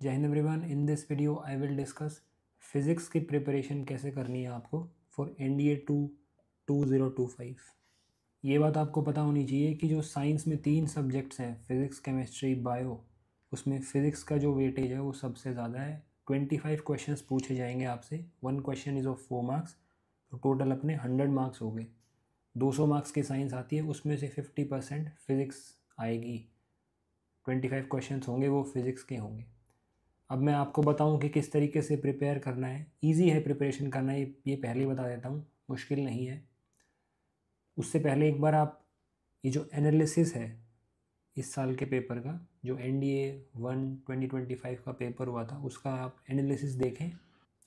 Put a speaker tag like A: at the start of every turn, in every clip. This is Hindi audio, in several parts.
A: जय Hind everyone. In this video I will discuss physics की प्रिपरेशन कैसे करनी है आपको फॉर NDA 2025। ये बात आपको पता होनी चाहिए कि जो साइंस में 3 सब्जेक्ट्स हैं, फिज़िक्स, केमिस्ट्री, बायो, उसमें फ़िज़िक्स का जो वेटेज है वो सबसे ज़्यादा है। 25 क्वेश्चंस पूछे जाएंगे आपसे। 1 क्वेश्चन इज़ ऑफ 4 मार्क्स, तो टोटल अपने 100 मार्क्स हो गए। 200 मार्क्स की साइंस आती है, उसमें से 50% फ़िज़िक्स आएगी। 25 क्वेश्चंस होंगे वो फ़िज़िक्स के होंगे। अब मैं आपको बताऊं कि किस तरीके से प्रिपेयर करना है। इजी है प्रिपरेशन करना, ये पहले ही बता देता हूँ, मुश्किल नहीं है। उससे पहले एक बार आप ये जो एनालिसिस है इस साल के पेपर का, जो NDA 1 2025 का पेपर हुआ था, उसका आप एनालिसिस देखें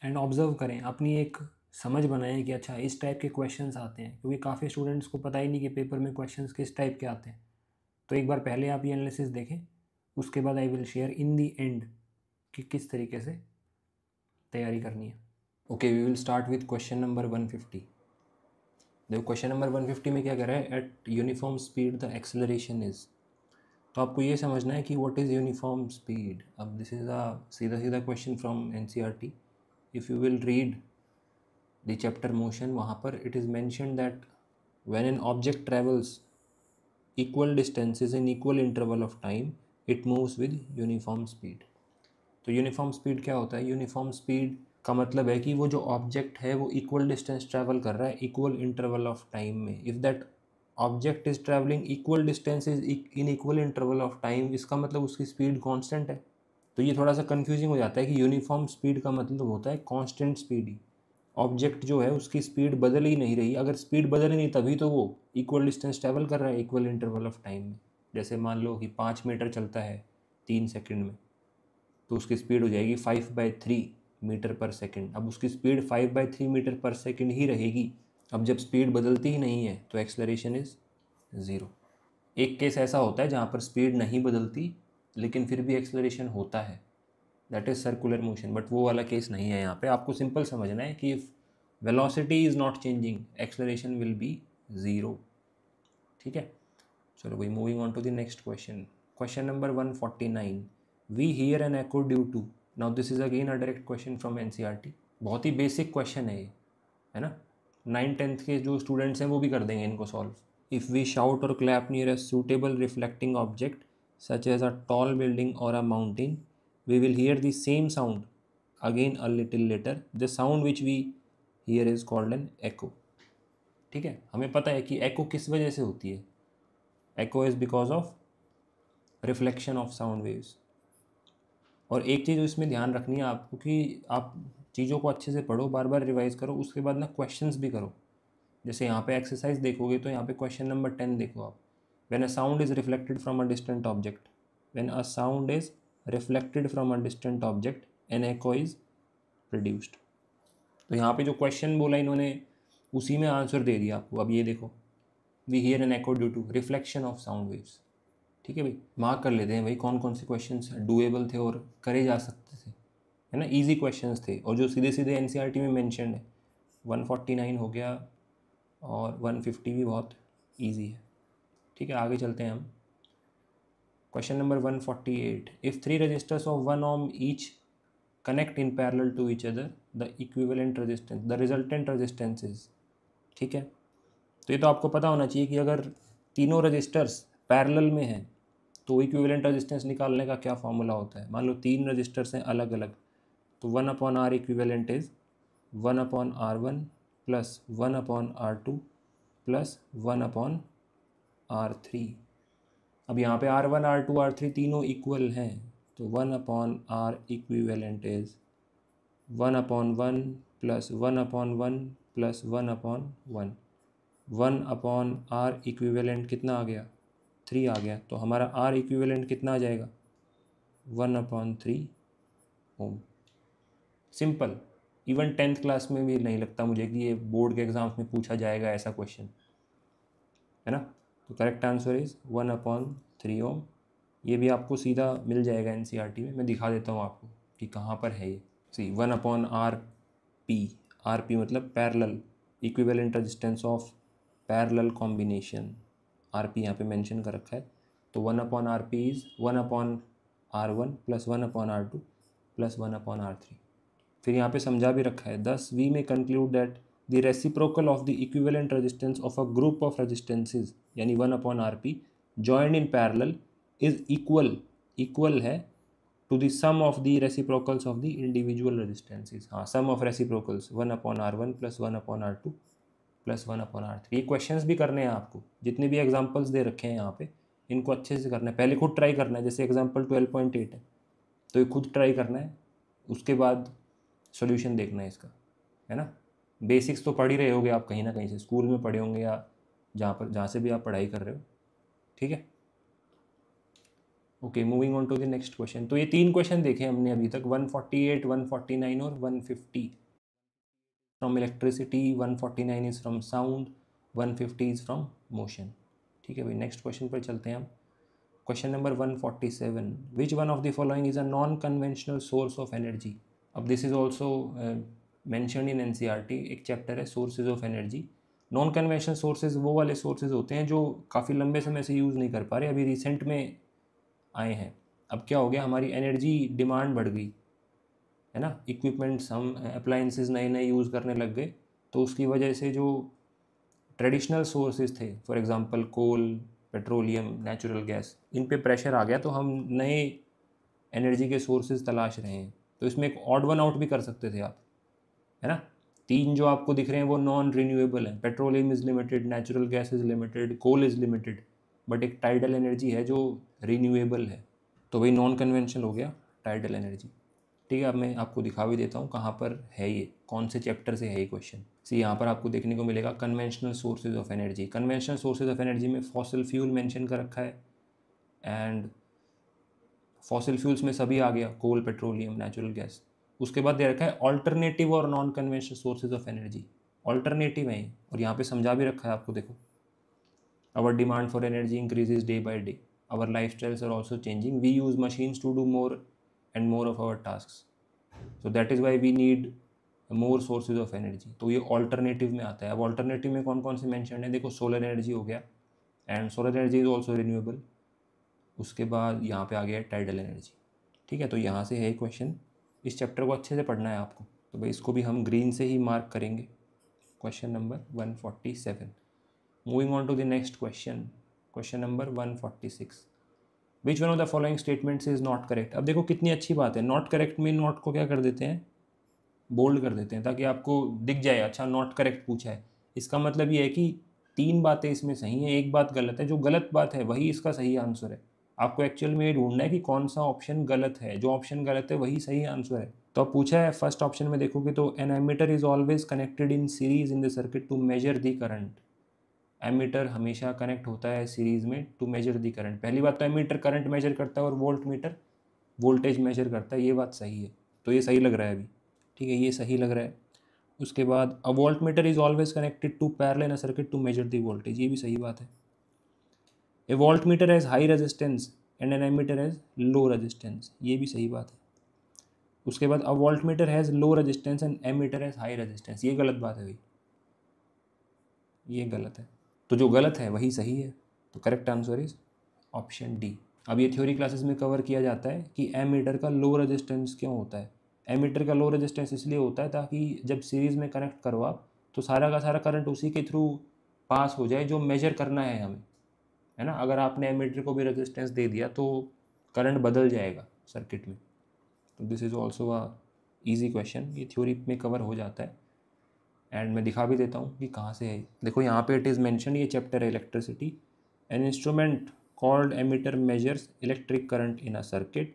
A: एंड ऑब्ज़र्व करें, अपनी एक समझ बनाएं कि अच्छा इस टाइप के क्वेश्चंस आते हैं, क्योंकि काफ़ी स्टूडेंट्स को पता ही नहीं कि पेपर में क्वेश्चंस किस टाइप के आते हैं। तो एक बार पहले आप ये एनालिसिस देखें, उसके बाद I will share in the end कि किस तरीके से तैयारी करनी है। Okay, we will start with question number 150। देखो क्वेश्चन नंबर 150 में क्या कह रहा है, eight uniform speed the acceleration is. तो आपको ये समझना है कि व्हाट इज़ यूनिफॉर्म स्पीड। अब दिस इज़ अ सीधा सीधा question from NCERT। If you will read the chapter motion, वहाँ पर it is mention that when an object travels equal distances in equal interval of time it moves with uniform speed. तो यूनिफॉर्म स्पीड क्या होता है? यूनिफॉर्म स्पीड का मतलब है कि वो जो ऑब्जेक्ट है वो इक्वल डिस्टेंस ट्रैवल कर रहा है इक्वल इंटरवल ऑफ टाइम में। If that object is travelling equal distance in equal interval of time, इसका मतलब उसकी स्पीड कांस्टेंट है। तो ये थोड़ा सा कंफ्यूजिंग हो जाता है कि यूनिफॉर्म स्पीड का मतलब होता है कांस्टेंट स्पीड ही। ऑब्जेक्ट जो है उसकी स्पीड बदल ही नहीं रही। अगर स्पीड बदल ही नहीं तभी तो वो इक्वल डिस्टेंस ट्रैवल कर रहा है इक्वल इंटरवल ऑफ टाइम में। जैसे मान लो कि 5 मीटर चलता है 3 सेकंड में, तो उसकी स्पीड हो जाएगी 5/3 मीटर पर सेकंड। अब उसकी स्पीड 5/3 मीटर पर सेकंड ही रहेगी। अब जब स्पीड बदलती ही नहीं है तो एक्सेलरेशन इज़ 0। एक केस ऐसा होता है जहाँ पर स्पीड नहीं बदलती लेकिन फिर भी एक्सेलरेशन होता है, that is circular motion, but वो वाला केस नहीं है यहाँ पे। आपको सिंपल समझना है कि if velocity is not changing acceleration will be 0। ठीक है, चलो भाई, moving on to the next question. Question number 149, we hear an echo due to. Now this is again a direct question from NCERT। बहुत ही बेसिक क्वेश्चन है ये, है ना। 9th-10th के जो स्टूडेंट्स हैं वो भी कर देंगे इनको सॉल्व। इफ़ वी शाउट और clap near a suitable reflecting object such as a tall building or a mountain, we will hear the same sound again a little later. The sound which we hear is called an echo। ठीक है, हमें पता है कि echo किस वजह से होती है। echo is because of reflection of sound waves. और एक चीज़ इसमें ध्यान रखनी है आपको कि आप चीज़ों को अच्छे से पढ़ो, बार बार रिवाइज करो, उसके बाद ना क्वेश्चंस भी करो। जैसे यहाँ पे एक्सरसाइज देखोगे तो यहाँ पे क्वेश्चन नंबर 10 देखो आप। When a sound is reflected from a distant object, when a sound is reflected from a distant object an echo is produced. तो यहाँ पे जो क्वेश्चन बोला इन्होंने उसी में आंसर दे दिया आपको। अब ये देखो, we hear an echo due to reflection of sound waves. ठीक है भाई, मार्क कर लेते हैं भाई कौन कौन से क्वेश्चंस डूएबल थे और करे जा सकते थे, है ना। इजी क्वेश्चंस थे और जो सीधे सीधे NCERT में मेंशन्ड है। 149 हो गया और 150 भी बहुत इजी है। ठीक है, आगे चलते हैं हम। Question number 148, if 3 resistors of 1 ohm each connect in parallel to each other the equivalent resistance the resultant resistance is. ठीक है, तो ये तो आपको पता होना चाहिए कि अगर तीनों रजिस्टर्स पैरेलल में हैं तो इक्विवेलेंट रेजिस्टेंस निकालने का क्या फॉर्मूला होता है। मान लो 3 रजिस्टर्स हैं अलग अलग, तो 1/R equivalent is 1/R1 plus 1/R2 plus 1/R3। अब यहाँ पे R1 R2 R3 तीनों इक्वल हैं, तो 1/R equivalent is 1/1 plus 1/1 plus 1/1। 1/R equivalent कितना आ गया? 3 आ गया। तो हमारा R इक्विवेलेंट कितना आ जाएगा? 1/3 ओम। सिंपल। इवन 10th क्लास में भी नहीं लगता मुझे कि ये बोर्ड के एग्जाम्स में पूछा जाएगा ऐसा क्वेश्चन, है ना। तो करेक्ट आंसर इज 1/3 ओम। ये भी आपको सीधा मिल जाएगा NCERT में। मैं दिखा देता हूँ आपको कि कहाँ पर है ये। सी 1/RP। RP मतलब parallel, equivalent resistance of parallel combination. RP यहाँ पे मेंशन कर रखा है। तो 1/RP is 1/R1 plus 1/R2
B: plus 1/R3। फिर यहाँ पे समझा भी रखा है, thus we may conclude that the reciprocal of the equivalent resistance of a group of resistances यानी 1/RP joined in parallel is equal है to the sum of the reciprocals of the individual resistances. हाँ, sum of reciprocals 1/R1 plus 1/R2 plus 1/R3। ये क्वेश्चंस भी करने हैं आपको, जितने भी एग्जांपल्स दे रखे हैं यहाँ पे इनको अच्छे से करना है। पहले खुद ट्राई करना है, जैसे एग्जांपल 12.8 है तो ये खुद ट्राई करना है, उसके बाद सॉल्यूशन देखना है इसका, है ना। बेसिक्स तो पढ़ ही रहे होगे आप कहीं ना कहीं से, स्कूल में पढ़े होंगे या जहाँ से भी आप पढ़ाई कर रहे हो, ठीक है। Okay, moving on to the next question. तो ये 3 क्वेश्चन देखे हमने अभी तक, 148, 149 और 150 from electricity, 149 is from sound, 150 is from motion. ठीक है भाई, नेक्स्ट क्वेश्चन पर चलते हैं हम। Question number 147, which one of the following is a non conventional source of energy. अब this is also mentioned in NCERT, एक चैप्टर है sources of energy. Non conventional sources वो वाले सोर्सेज होते हैं जो काफ़ी लंबे समय से यूज़ नहीं कर पा रहे, अभी रिसेंट में आए हैं। अब क्या हो गया, हमारी एनर्जी डिमांड बढ़ गई, है ना, इक्विपमेंट्स हम अप्लाइंसेस नए नए यूज़ करने लग गए, तो उसकी वजह से जो ट्रेडिशनल सोर्सेज थे, for example coal, petroleum, natural gas, इन पे प्रेशर आ गया तो हम नए एनर्जी के सोर्सेज तलाश रहे हैं। तो इसमें एक ऑड वन आउट भी कर सकते थे आप, है ना। 3 जो आपको दिख रहे हैं वो नॉन रिन्यूएबल हैं, petroleum is limited, natural gas is limited, coal is limited, but एक टाइडल एनर्जी है जो रिन्यूएबल है, तो वही नॉन कन्वेंशनल हो गया टाइडल एनर्जी। ठीक है, अब मैं आपको दिखा भी देता हूँ कहाँ पर है ये, कौन से चैप्टर से है ये क्वेश्चन। सी यहाँ पर आपको देखने को मिलेगा conventional sources of energy. Conventional sources of energy में फॉसिल फ्यूल मेंशन कर रखा है, एंड फॉसिल फ्यूल्स में सभी आ गया, कोल, पेट्रोलियम, नेचुरल गैस। उसके बाद दे रखा है ऑल्टरनेटिव और non conventional sources of energy. Alternative है और यहाँ पे समझा भी रखा है आपको, देखो, our demand for energy increases day by day, our lifestyles are also changing, we use machines to do more and more of our task, so that is why we need more sources of energy. तो ये ऑल्टरनेटिव में आता है। अब ऑल्टरनेटिव में कौन कौन से मेंशन है, देखो, सोलर एनर्जी हो गया, and solar energy is also renewable. उसके बाद यहाँ पे आ गया टाइडल एनर्जी। ठीक है, तो यहाँ से है क्वेश्चन, इस चैप्टर को अच्छे से पढ़ना है आपको, तो भाई इसको भी हम ग्रीन से ही मार्क करेंगे। Question number 147। Moving on to the next question, question number 146, which one of the following statements is not correct. अब देखो कितनी अच्छी बात है, नॉट करेक्ट में नॉट को क्या कर देते हैं, बोल्ड कर देते हैं, ताकि आपको दिख जाए, अच्छा नॉट करेक्ट पूछा है। इसका मतलब ये है कि 3 बातें इसमें सही हैं, एक बात गलत है, जो गलत बात है वही इसका सही आंसर है। आपको एक्चुअल में ये ढूंढना है कि कौन सा ऑप्शन गलत है, जो ऑप्शन गलत है वही सही आंसर है। तो अब पूछा है फर्स्ट ऑप्शन में, देखोगे तो an ammeter is always connected in series in the circuit to measure the current. Ammeter हमेशा कनेक्ट होता है सीरीज में टू मेजर द करंट। पहली बात तो एमीटर करंट मेजर करता है और वोल्ट मीटर वोल्टेज मेजर करता है, ये बात सही है, तो ये सही लग रहा है अभी। ठीक है, ये सही लग रहा है। उसके बाद a volt metre is always connected to parallel in a circuit to measure the voltage, ये भी सही बात है। A volt meter has high resistance and an ammeter has low resistance, ये भी सही बात है। उसके बाद a volt meter has low resistance and ammeter has high resistance, ये गलत बात है भाई, ये गलत है। तो जो गलत है वही सही है, तो correct answer is option D. अब ये थ्योरी क्लासेस में कवर किया जाता है कि एमीटर का लो रेजिस्टेंस क्यों होता है। एमीटर का लो रेजिस्टेंस इसलिए होता है ताकि जब सीरीज़ में कनेक्ट करो आप, तो सारा का सारा करंट उसी के थ्रू पास हो जाए जो मेजर करना है हमें, है ना। अगर आपने एमीटर को भी रेजिस्टेंस दे दिया तो करंट बदल जाएगा सर्किट में। तो this is also a easy question, ये थ्योरी में कवर हो जाता है, एंड मैं दिखा भी देता हूँ कि कहाँ से है। देखो यहाँ पे इट इज़ मेंशन, ये चैप्टर है electricity. An instrument called emitter measures electric current in a circuit.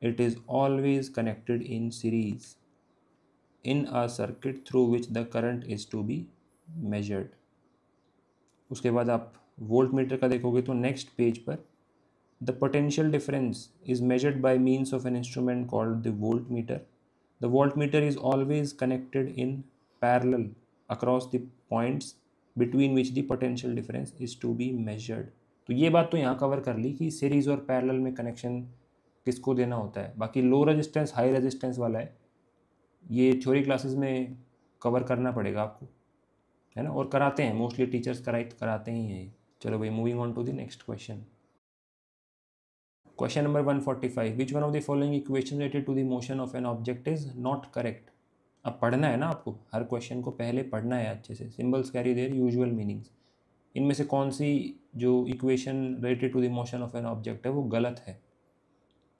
B: It is always connected in series in a circuit through which the current is to be measured. उसके बाद आप वोल्ट मीटर का देखोगे तो नेक्स्ट पेज पर, the potential difference is measured by means of an instrument called the voltmeter. The volt meter is always connected in parallel across the points between which the potential difference is to be measured. तो ये बात तो यहाँ कवर कर ली कि सीरीज और पैरेलल में कनेक्शन किसको देना होता है। बाकी लो रेजिस्टेंस हाई रेजिस्टेंस वाला है, ये थ्योरी क्लासेस में कवर करना पड़ेगा आपको, है ना, और कराते हैं मोस्टली टीचर्स कराते ही हैं। चलो भाई, moving on to the next question. Question number 145, which one of the following equation related to the motion of an object is not correct. अब पढ़ना है ना आपको, हर क्वेश्चन को पहले पढ़ना है अच्छे से। Symbols carry their usual meanings. इनमें से कौन सी जो equation related to the motion of an object है वो गलत है।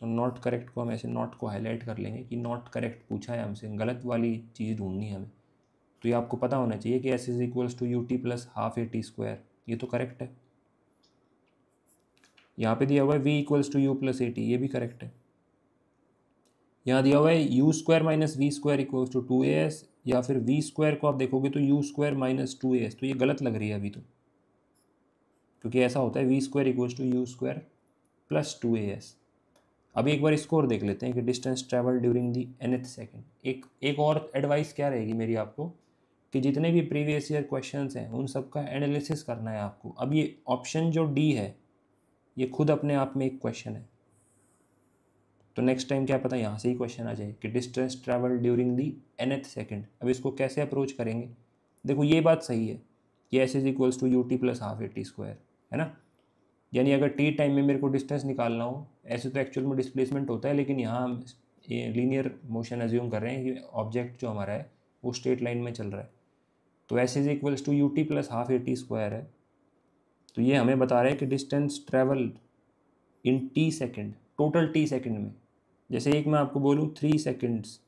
B: तो नॉट करेक्ट को हम ऐसे नॉट को हाईलाइट कर लेंगे कि नॉट करेक्ट पूछा है हमसे, गलत वाली चीज़ ढूंढनी है हमें। तो ये आपको पता होना चाहिए कि s is equals to u t plus half a t square, ये तो करेक्ट है। यहाँ पे दिया हुआ है v equals to u plus a t, ये भी करेक्ट है। यहाँ दिया हुआ है u square minus v square equals to 2as, या फिर वी स्क्वायर को आप देखोगे तो यू स्क्वायर माइनस 2as, तो ये गलत लग रही है अभी तो, क्योंकि ऐसा होता है v square equals to u square plus 2as। अभी एक बार इसको और देख लेते हैं कि distance travel during the nth second. एक और एडवाइस क्या रहेगी मेरी आपको, कि जितने भी प्रीवियस ईयर क्वेश्चंस हैं उन सब का एनालिसिस करना है आपको। अब ये ऑप्शन जो डी है ये खुद अपने आप में एक क्वेश्चन है, तो नेक्स्ट टाइम क्या पता यहाँ से ही क्वेश्चन आ जाए कि distance travel during the nth second. अब इसको कैसे अप्रोच करेंगे, देखो ये बात सही है कि s is equals to u t plus half a t square, है ना। यानी अगर टी टाइम में मेरे को डिस्टेंस निकालना हो, ऐसे तो एक्चुअल में डिस्प्लेसमेंट होता है, लेकिन यहाँ हम लीनियर मोशन एज्यूम कर रहे हैं कि ऑब्जेक्ट जो हमारा है वो स्ट्रेट लाइन में चल रहा है। तो s is equals to u t plus half a t square है, तो ये हमें बता रहा है कि distance travel in t second, total t second में। जैसे एक मैं आपको बोलूँ 3 सेकेंड्स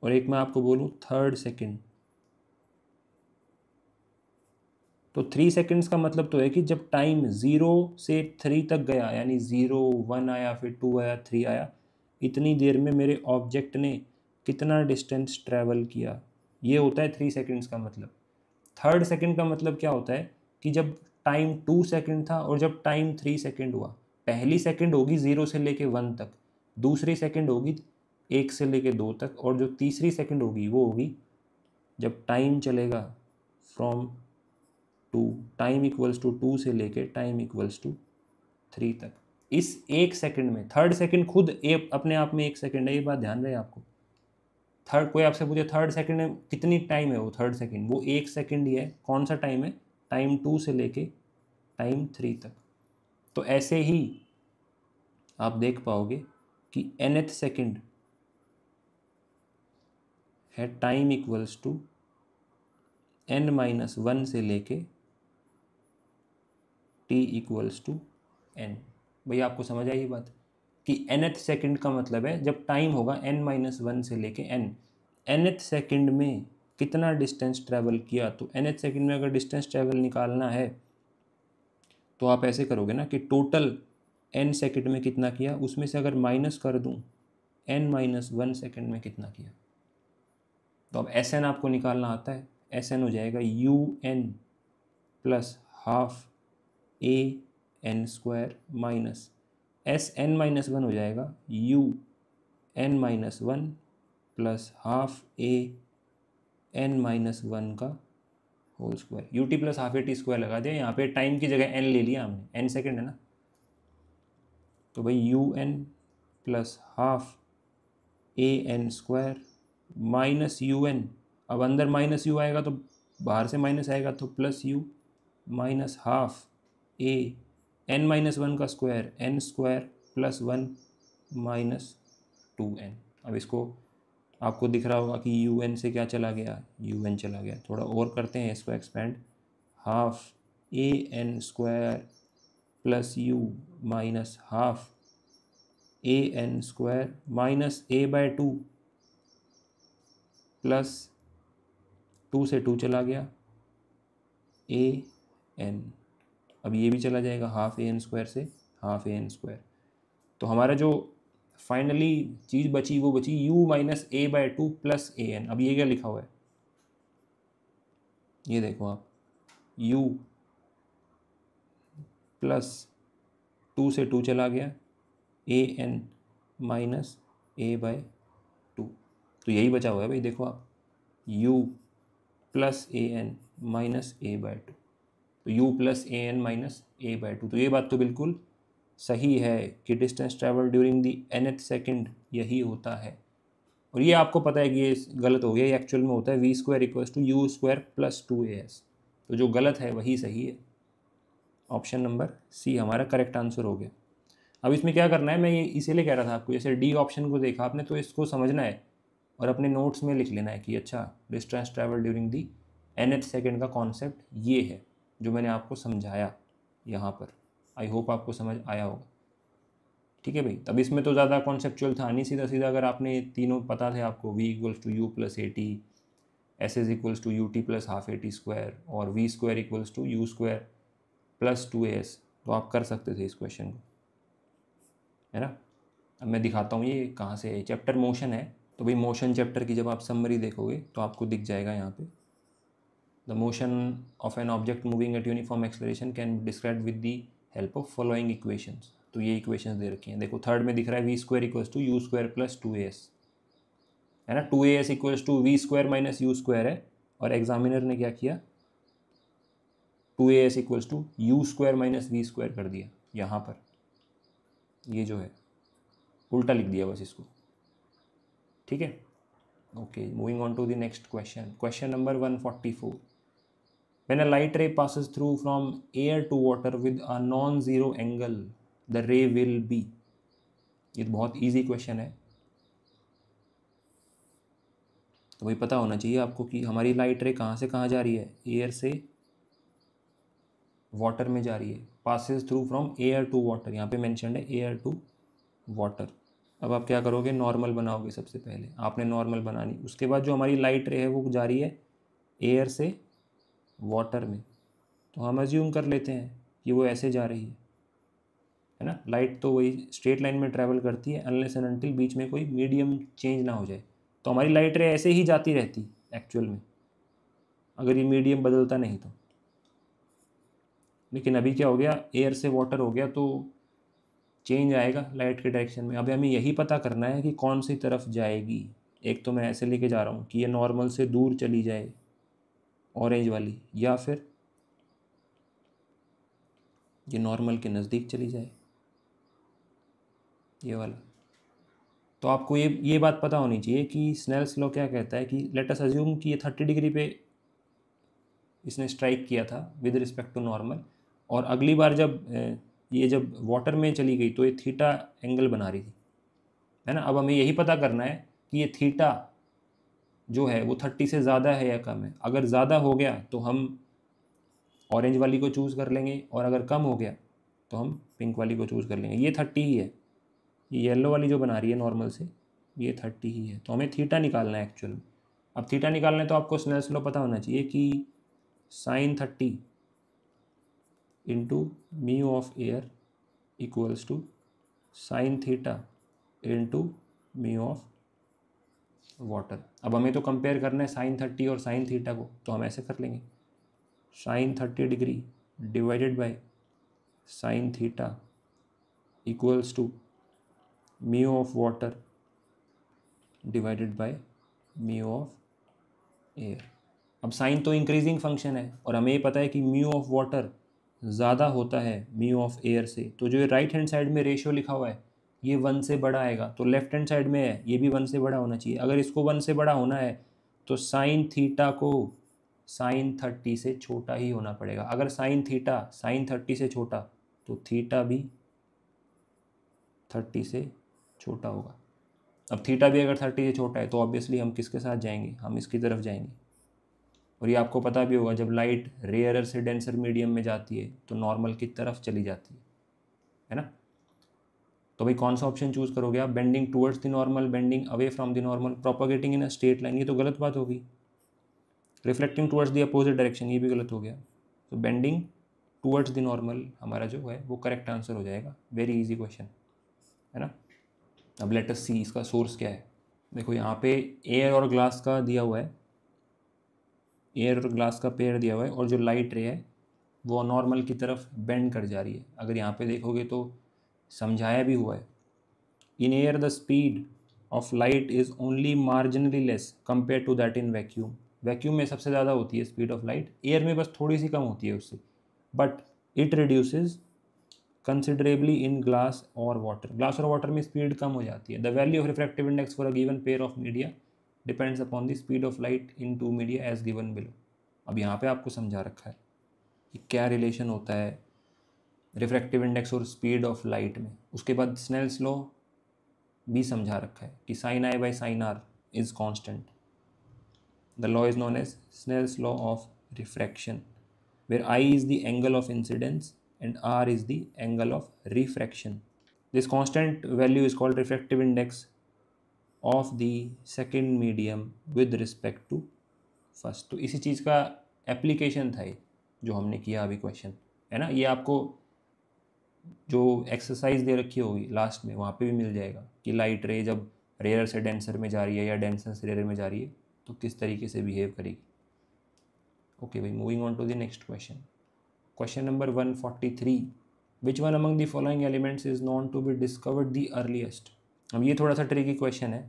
B: और एक मैं आपको बोलूँ 3rd सेकेंड, तो 3 सेकेंड्स का मतलब तो है कि जब टाइम 0 से 3 तक गया, यानी 0 1 आया फिर 2 आया 3 आया, इतनी देर में मेरे ऑब्जेक्ट ने कितना डिस्टेंस ट्रैवल किया, ये होता है 3 सेकेंड्स का मतलब। 3rd सेकेंड का मतलब क्या होता है कि जब टाइम 2 सेकेंड था और जब टाइम 3 सेकेंड हुआ। पहली सेकेंड होगी 0 से लेके 1 तक, दूसरी सेकेंड होगी 1 से लेके 2 तक, और जो तीसरी सेकेंड होगी वो होगी जब टाइम चलेगा फ्रॉम 2, टाइम इक्वल्स टू 2 से लेके टाइम इक्वल्स टू 3 तक। इस 1 सेकेंड में 3rd सेकेंड खुद अपने आप में 1 सेकेंड है, ये बात ध्यान रहे आपको। कोई आपसे पूछे 3rd सेकेंड में कितनी टाइम है, वो 3rd सेकेंड वो 1 सेकेंड ही है। कौन सा टाइम है, टाइम 2 से लेके टाइम 3 तक। तो ऐसे ही आप देख पाओगे कि nth सेकेंड है टाइम इक्वल्स टू n-1 से लेके t इक्वल्स टू n। भैया आपको समझ आई ये बात कि nth सेकेंड का मतलब है जब टाइम होगा n-1 से लेके n। nth सेकेंड में कितना डिस्टेंस ट्रैवल किया, तो nth सेकेंड में अगर डिस्टेंस ट्रैवल निकालना है तो आप ऐसे करोगे ना कि टोटल n सेकेंड में कितना किया, उसमें से अगर माइनस कर दूं n-1 सेकेंड में कितना किया, तो अब Sn आपको निकालना आता है। Sn हो जाएगा un plus half A N square minus Sn-1 हो जाएगा un-1 plus half a n-1 का whole square. U t plus half a t square लगा दिया, यहाँ पे टाइम की जगह n ले लिया हमने, n सेकेंड है ना, तो भाई un plus half A N square minus un। अब अंदर माइनस u आएगा तो बाहर से माइनस आएगा, तो plus u minus half a n-1 का square n square plus 1 minus 2n। अब इसको आपको दिख रहा होगा कि un से क्या चला गया, un चला गया। थोड़ा और करते हैं इसको expand, half A N square plus u minus half A N square minus a/2 plus 2 से 2 चला गया ए एन। अब ये भी चला जाएगा हाफ ए एन स्क्वायर से हाफ ए एन स्क्वायर। तो हमारा जो फाइनली चीज़ बची वो बची u minus a/2 plus A N. अब ये क्या लिखा हुआ है, ये देखो आप, u प्लस 2 से 2 चला गया ए एन माइनस a/2, तो यही बचा हुआ है भाई। देखो आप, u plus A N minus a/2, तो u plus A N minus a/2। तो ये बात तो बिल्कुल सही है कि distance travel during the nth second यही होता है। और ये आपको पता है कि ये गलत हो गया, ये एक्चुअल में होता है v square equals to u square plus 2as। तो जो गलत है वही सही है। ऑप्शन नंबर सी हमारा करेक्ट आंसर हो गया। अब इसमें क्या करना है, मैं ये इसीलिए कह रहा था आपको, जैसे डी ऑप्शन को देखा आपने तो इसको समझना है और अपने नोट्स में लिख लेना है कि अच्छा distance travel during the nth second का कॉन्सेप्ट ये है जो मैंने आपको समझाया यहाँ पर। आई होप आपको समझ आया होगा। ठीक है भाई, तब इसमें तो ज़्यादा कॉन्सेप्चुअल था नहीं, सीधा सीधा अगर आपने तीनों पता थे आपको, v equals to u plus a t, s is equals to u t plus half a t square और v square equals to u square plus 2as, तो आप कर सकते थे इस क्वेश्चन को, है ना। अब मैं दिखाता हूँ ये कहाँ से है। चैप्टर मोशन है, तो भाई मोशन चैप्टर की जब आप समरी देखोगे तो आपको दिख जाएगा यहाँ पे, the motion of an object moving at uniform acceleration can be describe with the help of following equations. तो ये इक्वेशंस दे रखी हैं, देखो थर्ड में दिख रहा है v square equals to u square plus 2as, है ना। 2as equals to v square minus u square है, और एग्जामिनर ने क्या किया, 2as equals to u square minus v square कर दिया यहाँ पर, ये जो है उल्टा लिख दिया बस इसको। ठीक है, okay, moving on to the next question, question number 144। When a light ray passes through from air to water with a non zero angle the ray will be. ये तो बहुत इजी क्वेश्चन है, तो भाई पता होना चाहिए आपको कि हमारी लाइट रे कहाँ से कहाँ जा रही है, एयर से वाटर में जा रही है, passes through from air to water, यहाँ पे मेंशन्ड है एयर टू वाटर। अब आप क्या करोगे, नॉर्मल बनाओगे, सबसे पहले आपने नॉर्मल बनानी, उसके बाद जो हमारी लाइट रे है वो जा रही है एयर से वाटर में, तो हम अज्यूम कर लेते हैं कि वो ऐसे जा रही है ना। लाइट तो वही स्ट्रेट लाइन में ट्रैवल करती है अनलेस एंड अनटिल बीच में कोई मीडियम चेंज ना हो जाए, तो हमारी लाइट रे ऐसे ही जाती रहती एक्चुअल में, अगर ये मीडियम बदलता नहीं तो। लेकिन अभी क्या हो गया, एयर से वाटर हो गया तो चेंज आएगा लाइट के डायरेक्शन में। अभी हमें यही पता करना है कि कौन सी तरफ जाएगी। एक तो मैं ऐसे लेके जा रहा हूँ कि ये नॉर्मल से दूर चली जाए, ऑरेंज वाली, या फिर ये नॉर्मल के नज़दीक चली जाए, ये वाला। तो आपको ये बात पता होनी चाहिए कि स्नेल्स लॉ क्या कहता है कि लेट अस अज्यूम कि ये 30 डिग्री पे इसने स्ट्राइक किया था विद रिस्पेक्ट टू नॉर्मल, और अगली बार जब ये जब वाटर में चली गई तो ये थीटा एंगल बना रही थी, है ना। अब हमें यही पता करना है कि ये थीटा जो है वो 30 से ज़्यादा है या कम है। अगर ज़्यादा हो गया तो हम ऑरेंज वाली को चूज़ कर लेंगे, और अगर कम हो गया तो हम पिंक वाली को चूज़ कर लेंगे। ये 30 ही है, ये येलो वाली जो बना रही है नॉर्मल से, ये 30 ही है, तो हमें थीटा निकालना है एक्चुअल में। अब थीटा निकालना है तो आपको स्नेल्स लॉ पता होना चाहिए कि sin 30 into mu of air equals to sin theta into mu of water. अब हमें तो कंपेयर करना है sin 30 और sin थीटा को, तो हम ऐसे कर लेंगे, sin 30 degree divided by sin theta equals to mu of water divided by mu of air. अब साइन तो इंक्रीजिंग फंक्शन है, और हमें ये पता है कि म्यू ऑफ वाटर ज़्यादा होता है म्यू ऑफ एयर से, तो जो राइट हैंड साइड में रेशियो लिखा हुआ है ये 1 से बड़ा आएगा, तो लेफ्ट हैंड साइड में है ये भी 1 से बड़ा होना चाहिए। अगर इसको 1 से बड़ा होना है तो साइन थीटा को साइन 30 से छोटा ही होना पड़ेगा। अगर साइन थीटा साइन 30 से छोटा तो थीटा भी 30 से छोटा होगा। अब थीटा भी अगर 30 से छोटा है तो ऑब्वियसली हम किसके साथ जाएंगे, हम इसकी तरफ जाएंगे। और ये आपको पता भी होगा, जब लाइट रेयरर से डेंसर मीडियम में जाती है तो नॉर्मल की तरफ चली जाती है ना। तो भाई कौन सा ऑप्शन चूज़ करोगे आप, bending towards the normal, bending away from the normal, propagating in a straight line, ये तो गलत बात होगी। Reflecting towards the opposite direction, ये भी गलत हो गया। तो बेंडिंग टुवर्ड्स द नॉर्मल हमारा जो है वो करेक्ट आंसर हो जाएगा। वेरी इजी क्वेश्चन, है ना। अब लेट अस सी इसका सोर्स क्या है। देखो यहाँ पे एयर और ग्लास का दिया हुआ है, एयर और ग्लास का पेयर दिया हुआ है, और जो लाइट रे है वो नॉर्मल की तरफ बेंड कर जा रही है। अगर यहाँ पे देखोगे तो समझाया भी हुआ है, in air the speed of light is only marginally less compare to that in vacuum. Vacuum में सबसे ज़्यादा होती है स्पीड ऑफ लाइट, एयर में बस थोड़ी सी कम होती है उससे, but it reduces considerably in glass और वाटर। ग्लास और वाटर में स्पीड कम हो जाती है। The value of refractive index for a given pair of media depends upon the speed of light in two media as given below. अब यहाँ पे आपको समझा रखा है कि क्या रिलेशन होता है रिफ्रैक्टिव इंडेक्स और स्पीड ऑफ लाइट में। उसके बाद स्नेल्स लॉ भी समझा रखा है कि sine i by sine r is constant. The law is known as Snell's law of refraction, where I is the angle of incidence and R is the angle of refraction. This constant value is called refractive index of the second medium with respect to first. तो इसी चीज़ का एप्लीकेशन था ये जो हमने किया अभी क्वेश्चन, है ना। ये आपको जो एक्सरसाइज दे रखी होगी लास्ट में वहाँ पे भी मिल जाएगा कि लाइट रे जब रेयर से डेंसर में जा रही है या डेंसर से रेयर में जा रही है तो किस तरीके से बिहेव करेगी। ओके भाई, moving on to the next question. Question number 143, which one among the following elements is known to be discovered the earliest. अब ये थोड़ा सा ट्रिकी क्वेश्चन है,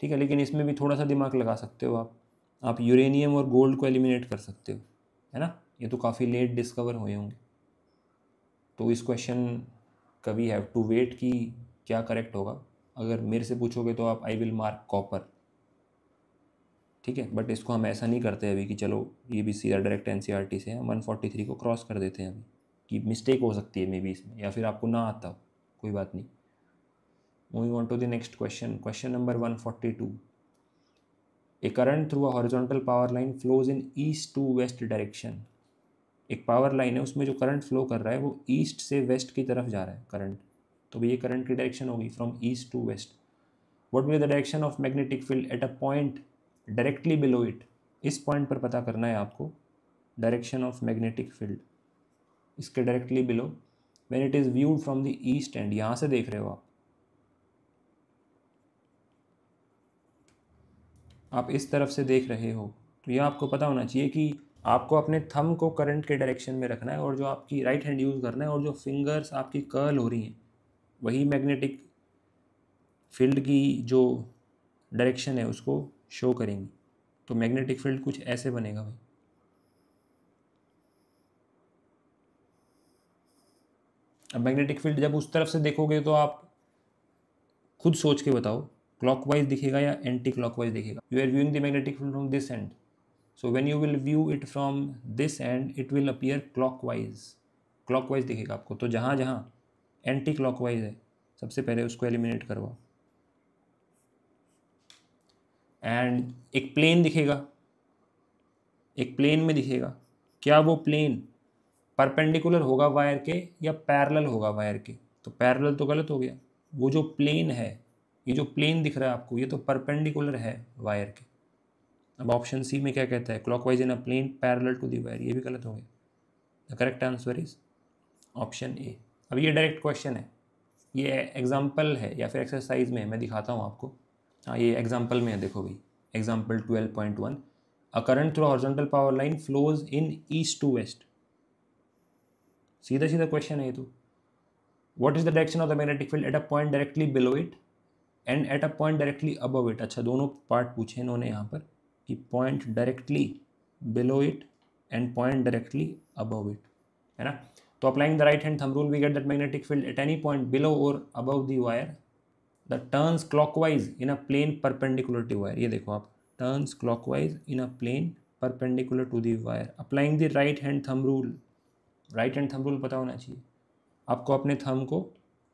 B: ठीक है, लेकिन इसमें भी थोड़ा सा दिमाग लगा सकते हो आप यूरेनियम और गोल्ड को एलिमिनेट कर सकते हो, है ना। ये तो काफ़ी लेट डिस्कवर हुए होंगे, तो इस क्वेश्चन का वी हैव टू वेट कि क्या करेक्ट होगा। अगर मेरे से पूछोगे तो आप आई विल मार्क कॉपर, ठीक है, बट इसको हम ऐसा नहीं करते अभी कि चलो ये भी सीधा डायरेक्ट एनसीईआरटी से है, 143 को क्रॉस कर देते हैं अभी कि मिस्टेक हो सकती है मे बी इसमें, या फिर आपको ना आता हो, कोई बात नहीं। Moving on to the next question, question number 142, a current through a horizontal power line flows in east to west direction. एक पावर लाइन है, उसमें जो करंट फ्लो कर रहा है वो ईस्ट से वेस्ट की तरफ जा रहा है करंट, तो ये करंट की डायरेक्शन होगी from east to west. What will the direction of magnetic field at a point directly below it. इस पॉइंट पर पता करना है आपको डायरेक्शन ऑफ मैग्नेटिक फील्ड, इसके directly below when it is viewed from the east end. यहाँ से देख रहे हो आप इस तरफ से देख रहे हो, तो यह आपको पता होना चाहिए कि आपको अपने थंब को करंट के डायरेक्शन में रखना है और जो आपकी राइट हैंड यूज़ करना है और जो फिंगर्स आपकी कर्ल हो रही हैं वही मैग्नेटिक फील्ड की जो डायरेक्शन है उसको शो करेंगी। तो मैग्नेटिक फील्ड कुछ ऐसे बनेगा भाई। अब मैग्नेटिक फील्ड जब उस तरफ से देखोगे तो आप खुद सोच के बताओ, क्लॉकवाइज दिखेगा या एंटी क्लॉकवाइज दिखेगा। You are viewing the magnetic field from this end, so when you will view it from this end it will appear clockwise, clockwise दिखेगा आपको। तो जहाँ जहाँ एंटी क्लॉकवाइज है सबसे पहले उसको एलिमिनेट करवाओ। एंड एक प्लेन दिखेगा, एक प्लेन में दिखेगा, क्या वो प्लेन परपेंडिकुलर होगा वायर के या पैरेलल होगा वायर के। तो पैरेलल तो गलत हो गया, वो जो प्लेन है, ये जो प्लेन दिख रहा है आपको, ये तो परपेंडिकुलर है वायर के। अब ऑप्शन सी में क्या कहता है, clockwise in a plane parallel to the wire, ये भी गलत हो गया। The correct answer is option A. अब ये डायरेक्ट क्वेश्चन है, ये एग्जाम्पल है या फिर एक्सरसाइज में है, मैं दिखाता हूँ आपको। हाँ, ये एग्जाम्पल में है, देखो भाई, example 12.1, a current through horizontal power line flows in east to west. सीधा सीधा क्वेश्चन है ये तो। What is the direction of the magnetic field at a point directly below it and at a point directly above it. अच्छा, दोनों पार्ट पूछे इन्होंने यहाँ पर कि point directly below it and point directly above it, है ना। तो applying the right hand thumb rule we get that magnetic field at any point below और above the wire the turns clockwise in a plane perpendicular to wire. ये देखो आप, turns clockwise in a plane perpendicular to the wire. Applying the right hand thumb rule, right hand thumb rule पता होना चाहिए आपको। अपने थंब को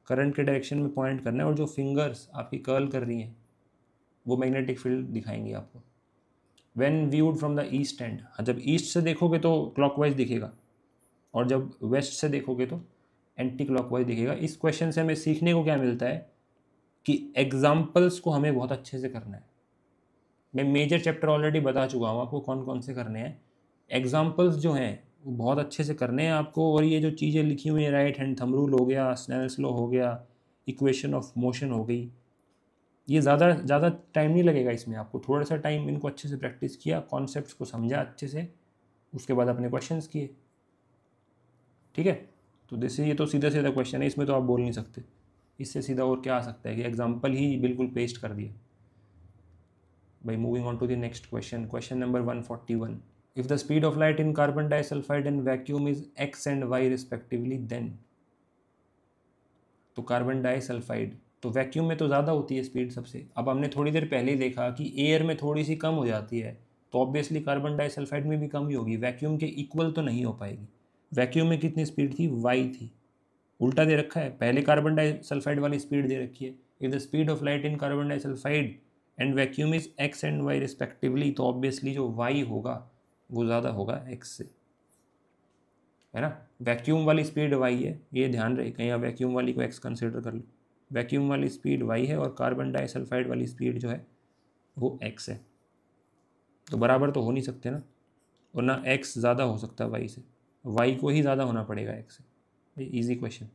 B: करंट के डायरेक्शन में पॉइंट करना है और जो फिंगर्स आपकी कर्ल कर रही हैं वो मैग्नेटिक फील्ड दिखाएंगी आपको। When viewed from the east and, जब ईस्ट से देखोगे तो क्लॉकवाइज दिखेगा और जब वेस्ट से देखोगे तो एंटी क्लॉकवाइज दिखेगा। इस क्वेश्चन से हमें सीखने को क्या मिलता है कि एग्जाम्पल्स को हमें बहुत अच्छे से करना है। मैं मेजर चैप्टर ऑलरेडी बता चुका हूँ आपको कौन कौन से करने हैं। एग्जाम्पल्स जो हैं वो बहुत अच्छे से करने हैं आपको। और ये जो चीज़ें लिखी हुई हैं, राइट हैंड थंब रूल हो गया, स्नेल्स लॉ हो गया, इक्वेशन ऑफ मोशन हो गई, ये ज़्यादा टाइम नहीं लगेगा इसमें। आपको थोड़ा सा टाइम इनको अच्छे से प्रैक्टिस किया, कॉन्सेप्ट्स को समझा अच्छे से, उसके बाद अपने क्वेश्चंस किए, ठीक है। तो जैसे ये तो सीधा सीधा क्वेश्चन है, इसमें तो आप बोल नहीं सकते। इससे सीधा और क्या आ सकता है कि एग्जाम्पल ही बिल्कुल पेस्ट कर दिया भाई। Moving on to the next question, question number 141, if the speed of light in carbon disulphide and vacuum is x and y respectively then. तो कार्बन डाइसल्फाइड, तो वैक्यूम में तो ज़्यादा होती है स्पीड सबसे। अब हमने थोड़ी देर पहले ही देखा कि एयर में थोड़ी सी कम हो जाती है, तो ऑब्वियसली कार्बन डाइसल्फाइड में भी कम ही होगी, वैक्यूम के इक्वल तो नहीं हो पाएगी। वैक्यूम में कितनी स्पीड थी, वाई थी। उल्टा दे रखा है, पहले कार्बन डाइसल्फाइड वाली स्पीड दे रखी है। If the speed of light in carbon disulphide and vacuum is x and y respectively, तो ऑब्वियसली जो वाई होगा वो ज़्यादा होगा एक्स से, है ना। वैक्यूम वाली स्पीड वाई है, ये ध्यान रहे, कहीं आप वैक्यूम वाली को एक्स कंसिडर कर लो। वैक्यूम वाली स्पीड वाई है और कार्बन डाइसल्फाइड वाली स्पीड जो है वो एक्स है, तो बराबर तो हो नहीं सकते ना, और ना एक्स ज़्यादा हो सकता है वाई से, वाई को ही ज़्यादा होना पड़ेगा एक्स से। Easy question.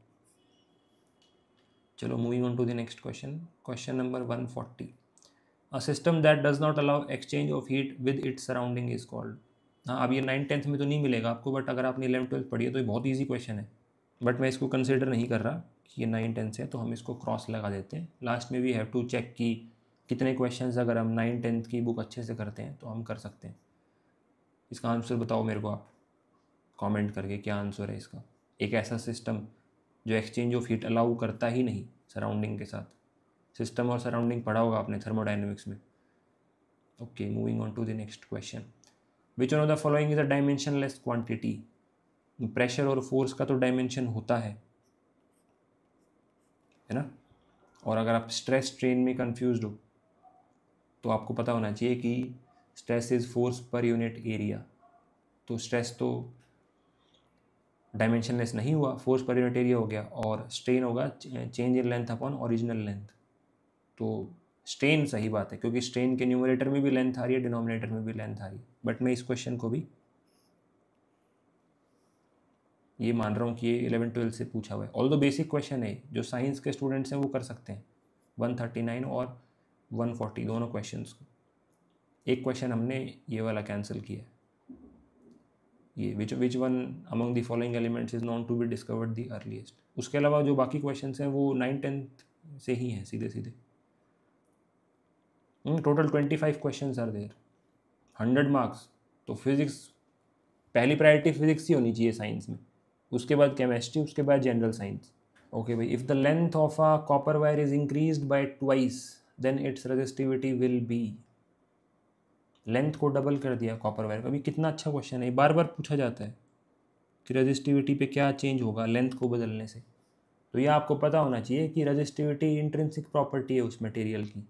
B: चलो moving on to the next question, question number 140। A system that does not allow exchange of heat with its surrounding is called. हाँ, अब ये 9th-10th में तो नहीं मिलेगा आपको, बट अगर आपने 11th-12th पढ़ी है तो ये बहुत ईजी क्वेश्चन है, बट मैं इसको कंसिडर नहीं कर रहा कि ये 9th-10th से है, तो हम इसको क्रॉस लगा देते हैं। लास्ट में वी हैव टू चेक कि कितने क्वेश्चंस अगर हम 9th-10th की बुक अच्छे से करते हैं तो हम कर सकते हैं। इसका आंसर बताओ मेरे को आप कमेंट करके, क्या आंसर है इसका। एक ऐसा सिस्टम जो एक्सचेंज ऑफ हीट अलाउ करता ही नहीं सराउंडिंग के साथ। सिस्टम और सराउंडिंग पढ़ा होगा आपने थर्मोडाइनमिक्स में। Okay, moving on to the next question. Which one of the following is a dimensionless quantity. Pressure और फोर्स का तो डायमेंशन होता है ना। और अगर आप स्ट्रेस स्ट्रेन में कंफ्यूज हो तो आपको पता होना चाहिए कि stress is force per unit area, तो स्ट्रेस तो डायमेंशनलेस नहीं हुआ, फोर्स पर यूनिट एरिया हो गया, और स्ट्रेन होगा change in length upon original length. तो स्ट्रेन सही बात है, क्योंकि स्ट्रेन के न्यूमरेटर में भी लेंथ आ रही है, डिनोमिनेटर में भी लेंथ आ रही है। बट मैं इस क्वेश्चन को भी ये मान रहा हूँ कि ये 11th-12th से पूछा हुआ है। ऑल दो बेसिक क्वेश्चन है, जो साइंस के स्टूडेंट्स हैं वो कर सकते हैं, 139 और 140 दोनों क्वेश्चंस को। एक क्वेश्चन हमने ये वाला कैंसिल किया है, ये which one among the following elements is known to be discovered the earliest. उसके अलावा जो बाकी क्वेश्चंस हैं वो 9th-10th से ही हैं सीधे सीधे। Total 25 questions are there, 100 marks. तो फिजिक्स पहली प्रायोरिटी फिजिक्स ही होनी चाहिए साइंस में, उसके बाद केमिस्ट्री, उसके बाद जनरल साइंस। ओके भाई, if the length of a copper wire is increased by twice then its resistivity will be. Length को डबल कर दिया कॉपर वायर का। अभी कितना अच्छा क्वेश्चन है, बार बार पूछा जाता है कि रेजिस्टिविटी पे क्या चेंज होगा लेंथ को बदलने से। तो ये आपको पता होना चाहिए कि रेजिस्टिविटी इंट्रिंसिक प्रॉपर्टी है उस मटेरियल की।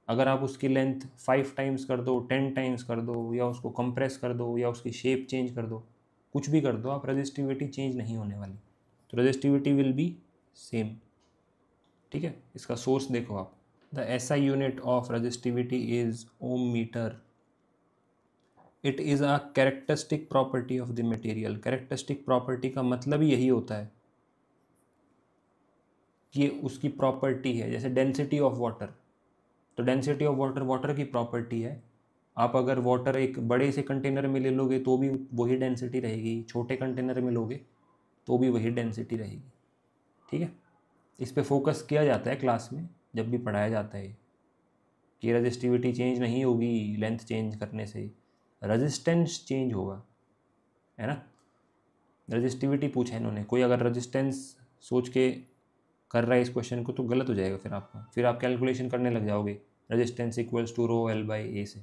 B: अगर आप उसकी लेंथ 5 टाइम्स कर दो, 10 टाइम्स कर दो, या उसको कंप्रेस कर दो, या उसकी शेप चेंज कर दो, कुछ भी कर दो आप, रेजिस्टिविटी चेंज नहीं होने वाली। तो रेजिस्टिविटी विल बी सेम। ठीक है, इसका सोर्स देखो आप, the SI unit of resistivity is ohm metre. It is a characteristic property of the material. Characteristic property का मतलब ही यही होता है कि ये उसकी प्रॉपर्टी है, जैसे डेंसिटी ऑफ वाटर। तो डेंसिटी ऑफ वाटर वाटर की प्रॉपर्टी है। आप अगर वाटर एक बड़े से कंटेनर में ले लोगे तो भी वही डेंसिटी रहेगी, छोटे कंटेनर में लोगे तो भी वही डेंसिटी रहेगी। ठीक है, इस पे फोकस किया जाता है क्लास में जब भी पढ़ाया जाता है कि रेजिस्टिविटी चेंज नहीं होगी लेंथ चेंज करने से, रेजिस्टेंस चेंज होगा, है ना। रेजिस्टिविटी पूछा है इन्होंने, कोई अगर रेजिस्टेंस सोच के कर रहा है इस क्वेश्चन को तो गलत हो जाएगा फिर आपका, फिर आप कैलकुलेशन करने लग जाओगे resistance equals to rho L by A से।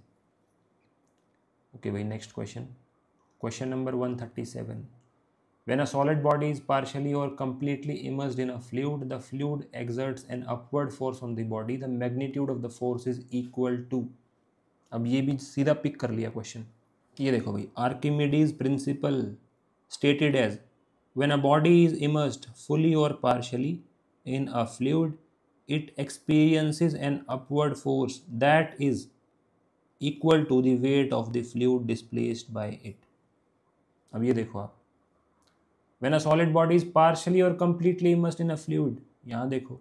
B: ओके भाई, next question, question number 137। When a solid body is partially or completely immersed in a fluid, the fluid exerts an upward force on the body. The magnitude of the force is equal to। अब ये भी सीधा पिक कर लिया क्वेश्चन। ये देखो भाई, Archimedes principal stated as when a body is immersed fully or partially in a fluid, it experiences an upward force that is equal to the weight of the fluid displaced by it। अब ये देखो आप, when a solid body is partially or completely immersed in a fluid, यहाँ देखो,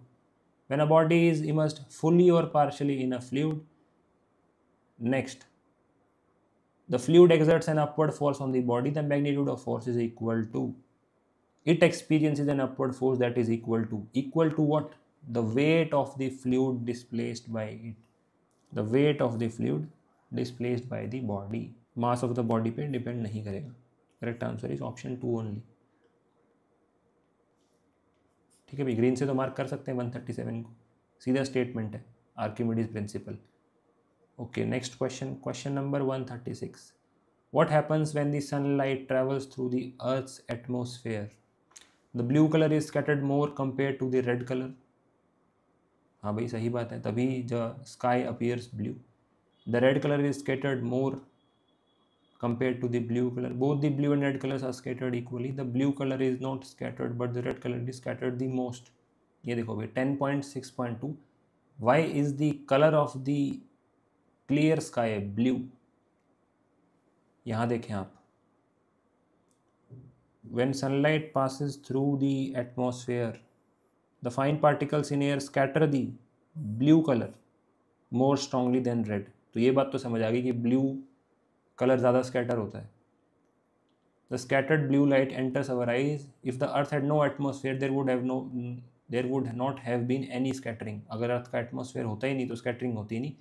B: when a body is immersed fully or partially in a fluid, next the fluid exerts an upward force on the body, the magnitude of force is equal to, it experiences an upward force that is equal to what? The weight of the fluid displaced by it, the weight of the fluid displaced by the body। mass of the body पे डिपेंड नहीं करेगा। Correct answer is option 2 only. ठीक है भाई, ग्रीन से तो मार्क कर सकते हैं 137 को, सीधा स्टेटमेंट है, Archimedes principal. Okay, next question, question number 136। What happens when the sunlight travels through the Earth's atmosphere? The blue color is scattered more compared to the red color. हाँ भाई सही बात है, तभी the sky appears blue. The red color is scattered more compared to the blue color. Both the blue and red colors are scattered equally. The blue color is not scattered but the red color is scattered the most. ये देखो भाई 10.6.2. Why is the color of the clear sky blue? यहाँ देखें आप, when sunlight passes through the atmosphere, the fine particles in air scatter the blue color more strongly than red. तो ये बात तो समझ आ गई कि ब्लू कलर ज़्यादा स्कैटर होता है. The scattered blue light enters our eyes. If the earth had no atmosphere, there would not have been any scattering. अगर अर्थ का एटमॉस्फेयर होता ही नहीं तो स्कैटरिंग होती नहीं.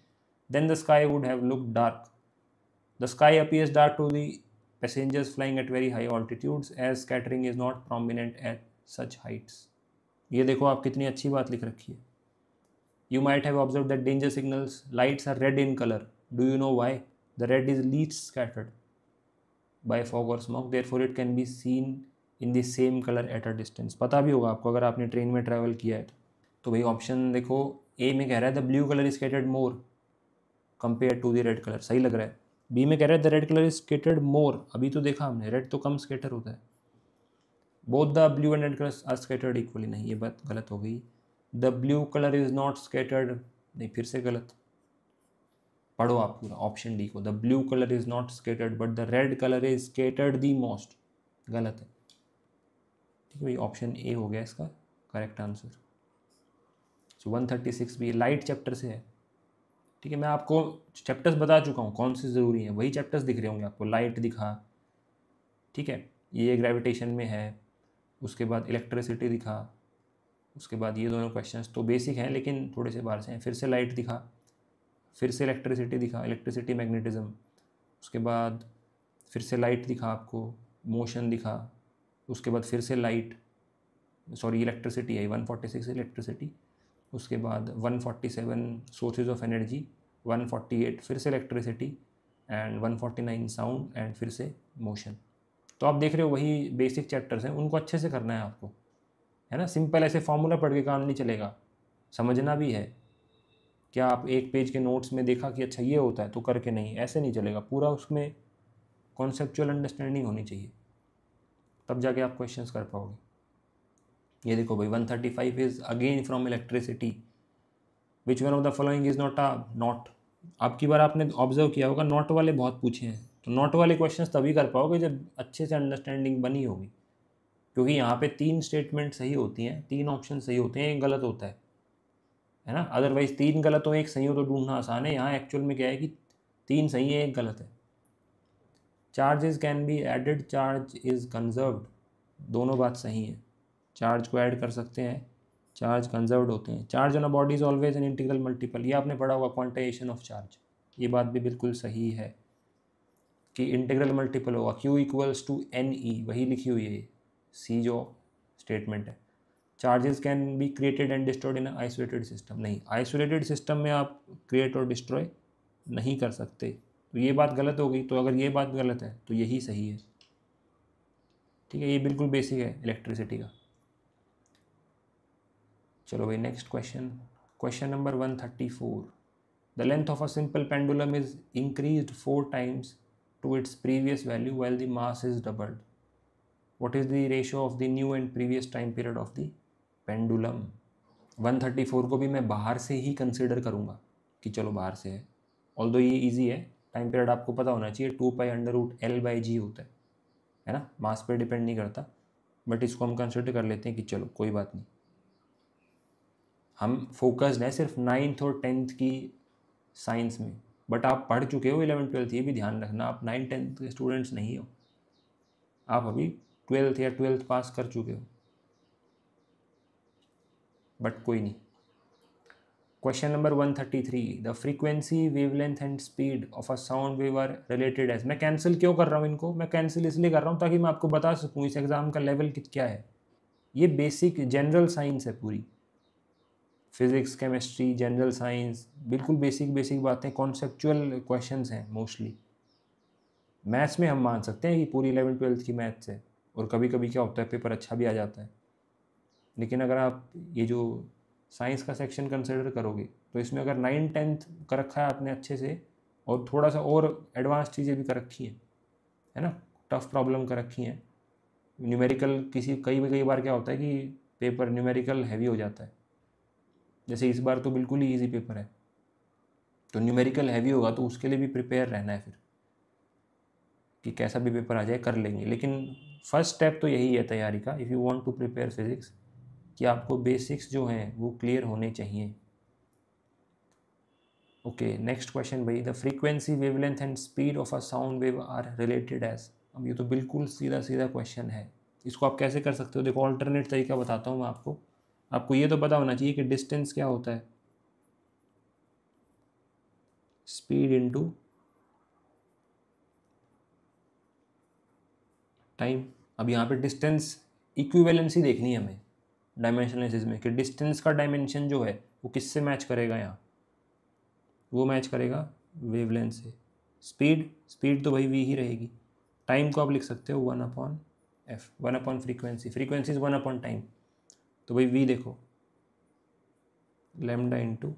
B: Then the sky would have looked dark. The sky appears dark to the passengers flying at very high altitudes as scattering is not prominent at such heights. ये देखो आप कितनी अच्छी बात लिख रखी है. You might have observed that danger signals lights are red in color. Do you know why? The red is least scattered by fog or smoke, therefore it can be seen in the same color at a distance. पता भी होगा आपको अगर आपने ट्रेन में ट्रैवल किया है तो भाई ऑप्शन देखो ए में कह रहा है the blue colour is scattered more compare to the red colour, सही लग रहा है. बी में कह रहा है the red colour is scattered more, अभी तो देखा हमने रेड तो कम स्कैटर होता है. Both the blue and red colours are scattered equally, नहीं ये बात गलत हो गई. The blue colour is not scattered, नहीं फिर से गलत. पढ़ो आप पूरा ऑप्शन डी को. The blue colour is not scattered but the red colour is scattered the most, गलत है. ठीक है भाई, ऑप्शन ए हो गया इसका करेक्ट आंसर. सो 136 भी लाइट चैप्टर से है. ठीक है, मैं आपको चैप्टर्स बता चुका हूँ कौन से ज़रूरी हैं, वही चैप्टर्स दिख रहे होंगे आपको. लाइट दिखा, ठीक है, ये ग्रेविटेशन में है, उसके बाद इलेक्ट्रिसिटी दिखा, उसके बाद ये दोनों क्वेश्चंस तो बेसिक हैं लेकिन थोड़े से बाहर से हैं. फिर से लाइट दिखा, फिर से इलेक्ट्रिसिटी दिखा, इलेक्ट्रिसिटी मैग्नेटिज्म, उसके बाद फिर से लाइट दिखा आपको, मोशन दिखा, उसके बाद फिर से लाइट, सॉरी इलेक्ट्रिसिटी है 146 इलेक्ट्रिसिटी, उसके बाद 147 सोर्सेज ऑफ एनर्जी, 148 फिर से इलेक्ट्रिसिटी एंड 149 साउंड एंड फिर से मोशन. तो आप देख रहे हो वही बेसिक चैप्टर्स हैं, उनको अच्छे से करना है आपको, है ना. सिंपल ऐसे फॉर्मूला पढ़ के काम नहीं चलेगा, समझना भी है. क्या आप एक पेज के नोट्स में देखा कि अच्छा ये होता है तो करके नहीं, ऐसे नहीं चलेगा. पूरा उसमें कॉन्सेप्चुअल अंडरस्टैंडिंग होनी चाहिए, तब जाके आप क्वेश्चंस कर पाओगे. ये देखो भाई 135 is again from electricity. Which one of the following is not a not. आपकी बार आपने ऑब्जर्व किया होगा नॉट वाले बहुत पूछे हैं, तो नॉट वाले क्वेश्चंस तभी कर पाओगे जब अच्छे से अंडरस्टैंडिंग बनी होगी, क्योंकि यहाँ पे 3 स्टेटमेंट सही होती हैं, 3 ऑप्शन सही होते हैं, एक गलत होता है ना. अदरवाइज 3 गलत हो 1 सही हो तो ढूंढना आसान है. यहाँ एक्चुअल में क्या है कि 3 सही है 1 गलत है. Charges can be added, charge is conserved, दोनों बात सही है. चार्ज को ऐड कर सकते हैं, चार्ज कंजर्व्ड होते हैं. Charge on a body is always an integral multiple, ये आपने पढ़ा होगा क्वांटाइजेशन ऑफ चार्ज. ये बात भी बिल्कुल सही है कि इंटीग्रल मल्टीपल होगा. Q इक्वल्स टू NE, वही लिखी हुई है सी जो स्टेटमेंट है. Charges can be created and destroyed in isolated system, नहीं आइसोलेटेड सिस्टम में आप क्रिएट और डिस्ट्रॉय नहीं कर सकते. तो ये बात गलत हो गई. तो अगर ये बात गलत है तो यही सही है. ठीक है, ये बिल्कुल बेसिक है इलेक्ट्रिसिटी का. चलो भाई next question, question number 134. The length of a simple pendulum is increased 4 times to its previous value while the mass is doubled. What is the ratio of the new and previous time period of the pendulum? 134 को भी मैं बाहर से ही कंसिडर करूँगा कि चलो बाहर से है, ऑल्दो ये इजी है. टाइम पीरियड आपको पता होना चाहिए 2π√L/g होता है ना, मास पे डिपेंड नहीं करता. बट इसको हम कंसिडर कर लेते हैं कि चलो कोई बात नहीं, हम फोकस्ड हैं सिर्फ 9th और 10th की साइंस में. बट आप पढ़ चुके हो 11th 12th, ये भी ध्यान रखना आप 9th 10th के स्टूडेंट्स नहीं हो, आप अभी 12th या 12th पास कर चुके हो. बट कोई नहीं. Question number 133. The frequency, wavelength and speed of a sound wave are related as. मैं कैंसिल क्यों कर रहा हूँ इनको, मैं कैंसिल इसलिए कर रहा हूँ ताकि मैं आपको बता सकूँ इस एग्ज़ाम का लेवल क्या है. ये बेसिक जनरल साइंस है पूरी, फिज़िक्स केमिस्ट्री जनरल साइंस, बिल्कुल बेसिक बेसिक बातें, कॉन्सेप्चुअल क्वेश्चंस हैं मोस्टली. मैथ्स में हम मान सकते हैं कि पूरी 11th-12th की मैथ्स है, और कभी कभी क्या होता है पेपर अच्छा भी आ जाता है। लेकिन अगर आप ये जो साइंस का सेक्शन कंसिडर करोगे तो इसमें अगर 9th-10th कर रखा है आपने अच्छे से, और थोड़ा सा और एडवांस चीज़ें भी कर रखी हैं, है ना, टफ प्रॉब्लम कर रखी हैं, न्यूमेरिकल कई बार क्या होता है कि पेपर न्यूमेरिकल हैवी हो जाता है, जैसे इस बार तो बिल्कुल ही ईजी पेपर है, तो न्यूमेरिकल हैवी होगा तो उसके लिए भी प्रिपेयर रहना है फिर, कि कैसा भी पेपर आ जाए कर लेंगे। लेकिन फर्स्ट स्टेप तो यही है तैयारी का, if you want to prepare physics, कि आपको बेसिक्स जो हैं वो क्लियर होने चाहिए। ओके, नेक्स्ट क्वेश्चन भाई, the frequency, wavelength and speed of a sound wave are related as. अब ये तो बिल्कुल सीधा सीधा क्वेश्चन है, इसको आप कैसे कर सकते हो? देखो ऑल्टरनेट तरीका बताता हूँ मैं आपको। आपको ये तो पता होना चाहिए कि डिस्टेंस क्या होता है, स्पीड इनटू टाइम। अब यहाँ पे डिस्टेंस इक्विवेलेंसी देखनी है हमें डायमेंशन एनालिसिस में, कि डिस्टेंस का डायमेंशन जो है वो किससे मैच करेगा, यहाँ वो मैच करेगा वेवलेंथ से। स्पीड तो भाई वी ही रहेगी। टाइम को आप लिख सकते हो 1/f, 1 फ्रीक्वेंसी, फ्रीक्वेंसी इज 1/टाइम, तो भाई वी देखो लैम्डा इंटू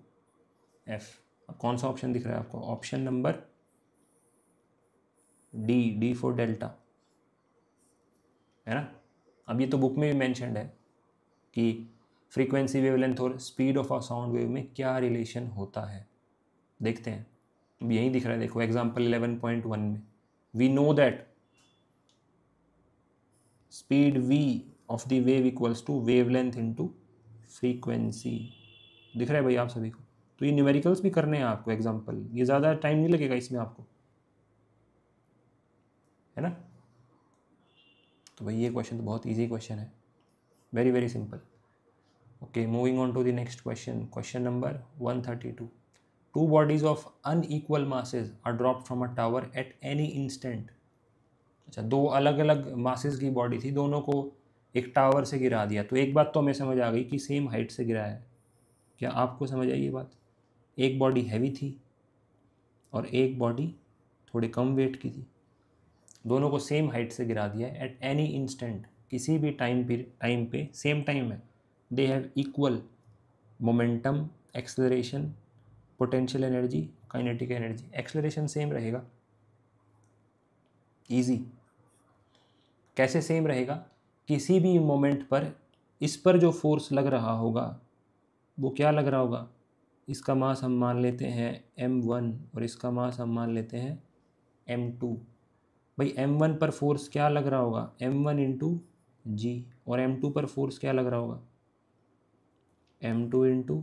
B: एफ। अब कौन सा ऑप्शन दिख रहा है आपको? Option number D for delta, है ना। अब ये तो बुक में भी मैंशनड है कि फ्रीक्वेंसी, वेवलेंथ और speed of a sound wave में क्या रिलेशन होता है, देखते हैं। अब यही दिख रहा है, देखो एग्जाम्पल 11.1 में, we know that speed v of the wave equals to wavelength into frequency. दिख रहा है भाई आप सभी को? तो ये न्यूमेरिकल्स भी करने हैं आपको एग्जाम्पल, ये ज़्यादा टाइम नहीं लगेगा इसमें आपको, है ना। तो भाई ये क्वेश्चन तो बहुत इजी क्वेश्चन है, very very simple. Okay, moving on to the next question, question number 132। Two bodies of unequal masses are dropped from a tower at any instant. अच्छा, दो अलग अलग मासेस की बॉडी थी, दोनों को एक टावर से गिरा दिया, तो एक बात तो हमें समझ आ गई कि सेम हाइट से गिराया है। क्या आपको समझ आई ये बात? एक बॉडी हैवी थी और एक बॉडी थोड़ी कम वेट की थी, दोनों को सेम हाइट से गिरा दिया है एट एनी इंस्टेंट, किसी भी टाइम पे सेम टाइम है। They have equal momentum, acceleration, potential energy, kinetic energy. Acceleration same रहेगा, इजी। कैसे सेम रहेगा? किसी भी मोमेंट पर इस पर जो फोर्स लग रहा होगा वो क्या लग रहा होगा, इसका मास हम मान लेते हैं m1 और इसका मास हम मान लेते हैं m2। भाई m1 पर फोर्स क्या लग रहा होगा, m1 इंटू जी, और m2 पर फोर्स क्या लग रहा होगा, m2 इंटू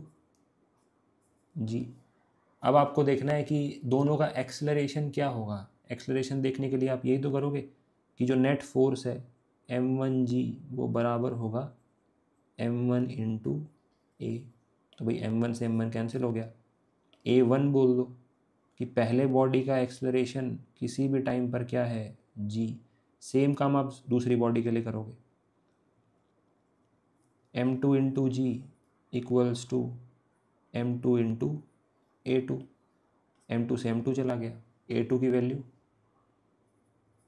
B: जी। अब आपको देखना है कि दोनों का एक्सेलरेशन क्या होगा। एक्सेलरेशन देखने के लिए आप यही तो करोगे कि जो नेट फोर्स है m1g वो बराबर होगा m1 इंटू ए। तो भाई m1 से m1 कैंसिल हो गया, a1 बोल दो कि पहले बॉडी का एक्सेलरेशन किसी भी टाइम पर क्या है, g। सेम काम आप दूसरी बॉडी के लिए करोगे, m2 into g equals to m2 into a2। m2 से m2 चला गया, a2 की वैल्यू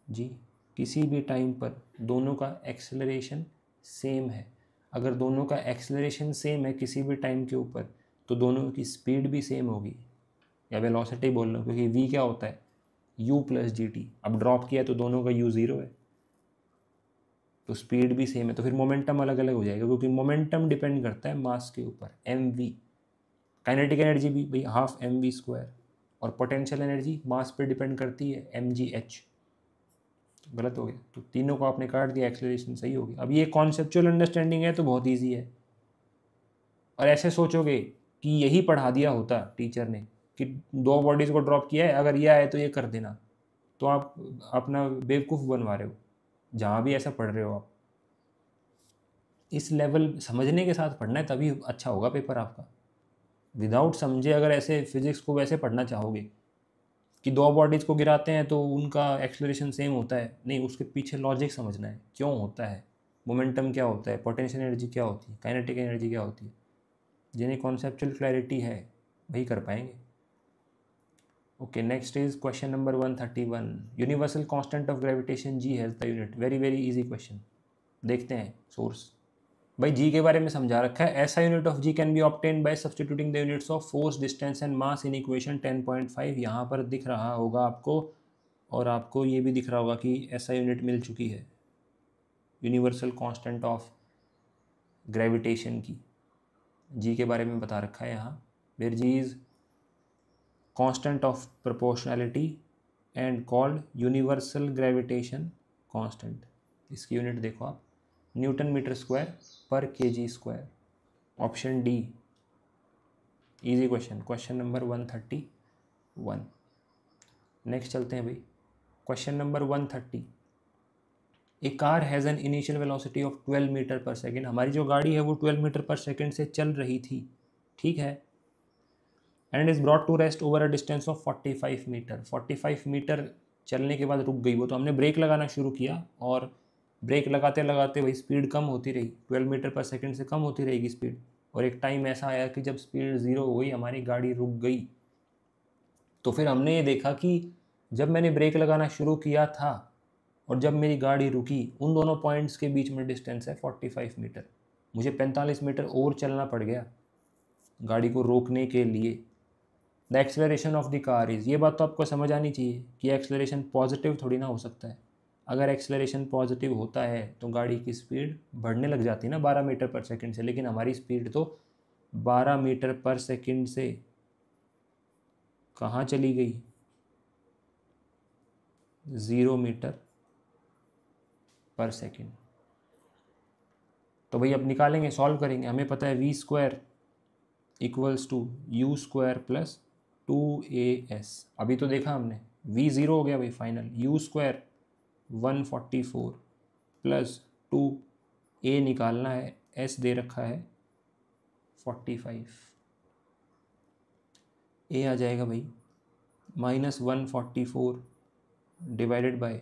B: जी। किसी भी टाइम पर दोनों का एक्सेलरेशन सेम है। अगर दोनों का एक्सेलरेशन सेम है किसी भी टाइम के ऊपर, तो दोनों की स्पीड भी सेम होगी, या वेलोसिटी बोल लो, क्योंकि v क्या होता है, u प्लस जी टी। अब ड्रॉप किया तो दोनों का u 0 है, तो स्पीड भी सेम है, तो फिर मोमेंटम अलग अलग हो जाएगा, क्योंकि मोमेंटम डिपेंड करता है मास के ऊपर, mv। काइनेटिक एनर्जी भी भाई हाफ mv², और पोटेंशियल एनर्जी मास पे डिपेंड करती है mgh। तो गलत हो गया, तो तीनों को आपने काट दिया, एक्सेलरेशन सही हो गया। अब ये कॉन्सेप्चुअल अंडरस्टैंडिंग है तो बहुत ईजी है, और ऐसे सोचोगे कि यही पढ़ा दिया होता टीचर ने कि दो बॉडीज़ को ड्रॉप किया है, अगर ये आए तो ये कर देना, तो आप अपना बेवकूफ़ बनवा रहे हो जहाँ भी ऐसा पढ़ रहे हो आप। इस लेवल समझने के साथ पढ़ना है, तभी अच्छा होगा पेपर आपका। विदाउट समझे अगर ऐसे फिजिक्स को वैसे पढ़ना चाहोगे कि दो बॉडीज़ को गिराते हैं तो उनका एक्सेलरेशन सेम होता है, नहीं, उसके पीछे लॉजिक समझना है, क्यों होता है, मोमेंटम क्या होता है, पोटेंशियल एनर्जी क्या होती है, काइनेटिक एनर्जी क्या होती है। जिन्हें कॉन्सेप्चुअल क्लैरिटी है वही कर पाएंगे। Okay, next is question number 131. Universal constant of gravitation G has the unit. Very very easy question. देखते हैं सोर्स. भाई जी के बारे में समझा रखा है. ऐसा unit of G can be obtain by substituting the units of force, distance and mass in equation 10.5. यहाँ पर दिख रहा होगा आपको, और आपको ये भी दिख रहा होगा कि ऐसा यूनिट मिल चुकी है यूनिवर्सल कांस्टेंट ऑफ ग्रेविटेशन की. जी के बारे में बता रखा है यहाँ. Where G is constant of proportionality and called universal gravitation constant. इसकी यूनिट देखो आप, न्यूटन मीटर स्क्वायर पर kg square. Option D. Easy question. Question number 131. Next चलते हैं भाई. Question number 130. A car has an initial velocity of 12 metre पर सेकेंड. हमारी जो गाड़ी है वो 12 मीटर पर सेकेंड से चल रही थी, ठीक है. And is brought to rest over a distance of 45 metre. 45 metre चलने के बाद रुक गई वो. तो हमने ब्रेक लगाना शुरू किया, और ब्रेक लगाते लगाते वही स्पीड कम होती रही. 12 मीटर पर सेकेंड से कम होती रहेगी स्पीड. और एक टाइम ऐसा आया कि जब स्पीड 0 हो गई, हमारी गाड़ी रुक गई. तो फिर हमने ये देखा कि जब मैंने ब्रेक लगाना शुरू किया था और जब मेरी गाड़ी रुकी, उन दोनों पॉइंट्स के बीच में डिस्टेंस है 45 मीटर. मुझे 45 मीटर और चलना पड़ गया गाड़ी को रोकने के लिए. The acceleration of the car is. ये बात तो आपको समझ आनी चाहिए कि एक्सेलरेशन पॉजिटिव थोड़ी ना हो सकता है. अगर एक्सेलरेशन पॉजिटिव होता है तो गाड़ी की स्पीड बढ़ने लग जाती है ना 12 मीटर पर सेकंड से. लेकिन हमारी स्पीड तो 12 मीटर पर सेकंड से कहाँ चली गई? 0 मीटर पर सेकंड. तो भाई अब निकालेंगे, सॉल्व करेंगे. हमें पता है v square equals to u square plus 2as. अभी तो देखा हमने, v 0 हो गया भाई final. You square 144 plus 2a निकालना है, s दे रखा है 45. a आ जाएगा भाई -144 डिवाइडेड बाय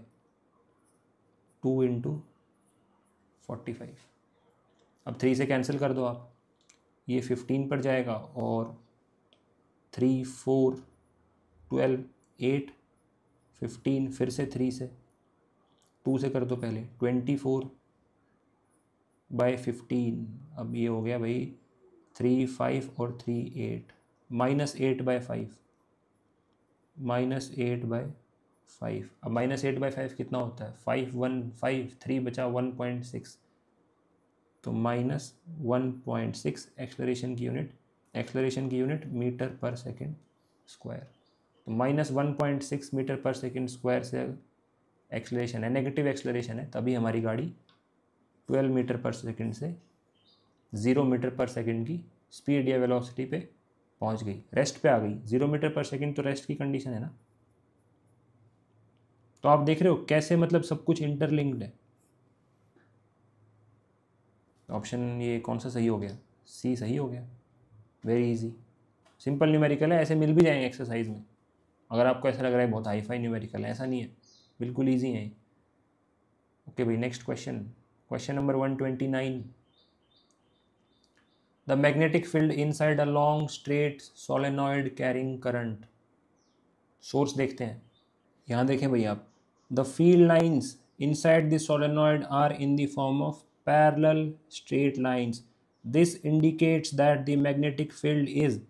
B: 2 इंटू 45. अब 3 से कैंसिल कर दो आप, ये 15 पर जाएगा, और 3 4 12 8 15, फिर से 3 से, 2 से कर दो पहले, 24 बाय 15. अब ये हो गया भाई 3 5 और 3 8, -8 बाय 5, -8 बाय 5. अब -8 बाय 5 कितना होता है? 5 1 5, 3 बचा 1.6, तो -1.6 एक्सेलरेशन की यूनिट. एक्सेलरेशन की यूनिट मीटर पर सेकेंड स्क्वायर. तो -1.6 मीटर पर सेकेंड स्क्वायर से एक्सेलरेशन है, नेगेटिव एक्सेलरेशन है, तभी हमारी गाड़ी 12 मीटर पर सेकेंड से 0 मीटर पर सेकेंड की स्पीड या वेलोसिटी पे पहुंच गई, रेस्ट पे आ गई. 0 मीटर पर सेकेंड तो रेस्ट की कंडीशन है ना. तो आप देख रहे हो कैसे मतलब सब कुछ इंटरलिंक्ड है. ऑप्शन ये कौन सा सही हो गया? सी सही हो गया. वेरी इजी, सिंपल न्यूमेरिकल है. ऐसे मिल भी जाएंगे एक्सरसाइज में. अगर आपको ऐसा लग रहा है बहुत हाई फाई न्यूमेरिकल है, ऐसा नहीं है, बिल्कुल ईजी है. ओके भाई, next question. Question number 129. The magnetic field inside a long straight solenoid carrying current. Source देखते हैं. यहाँ देखें भाई आप, the field lines inside the solenoid are in the form of parallel straight lines. This indicates that the magnetic field is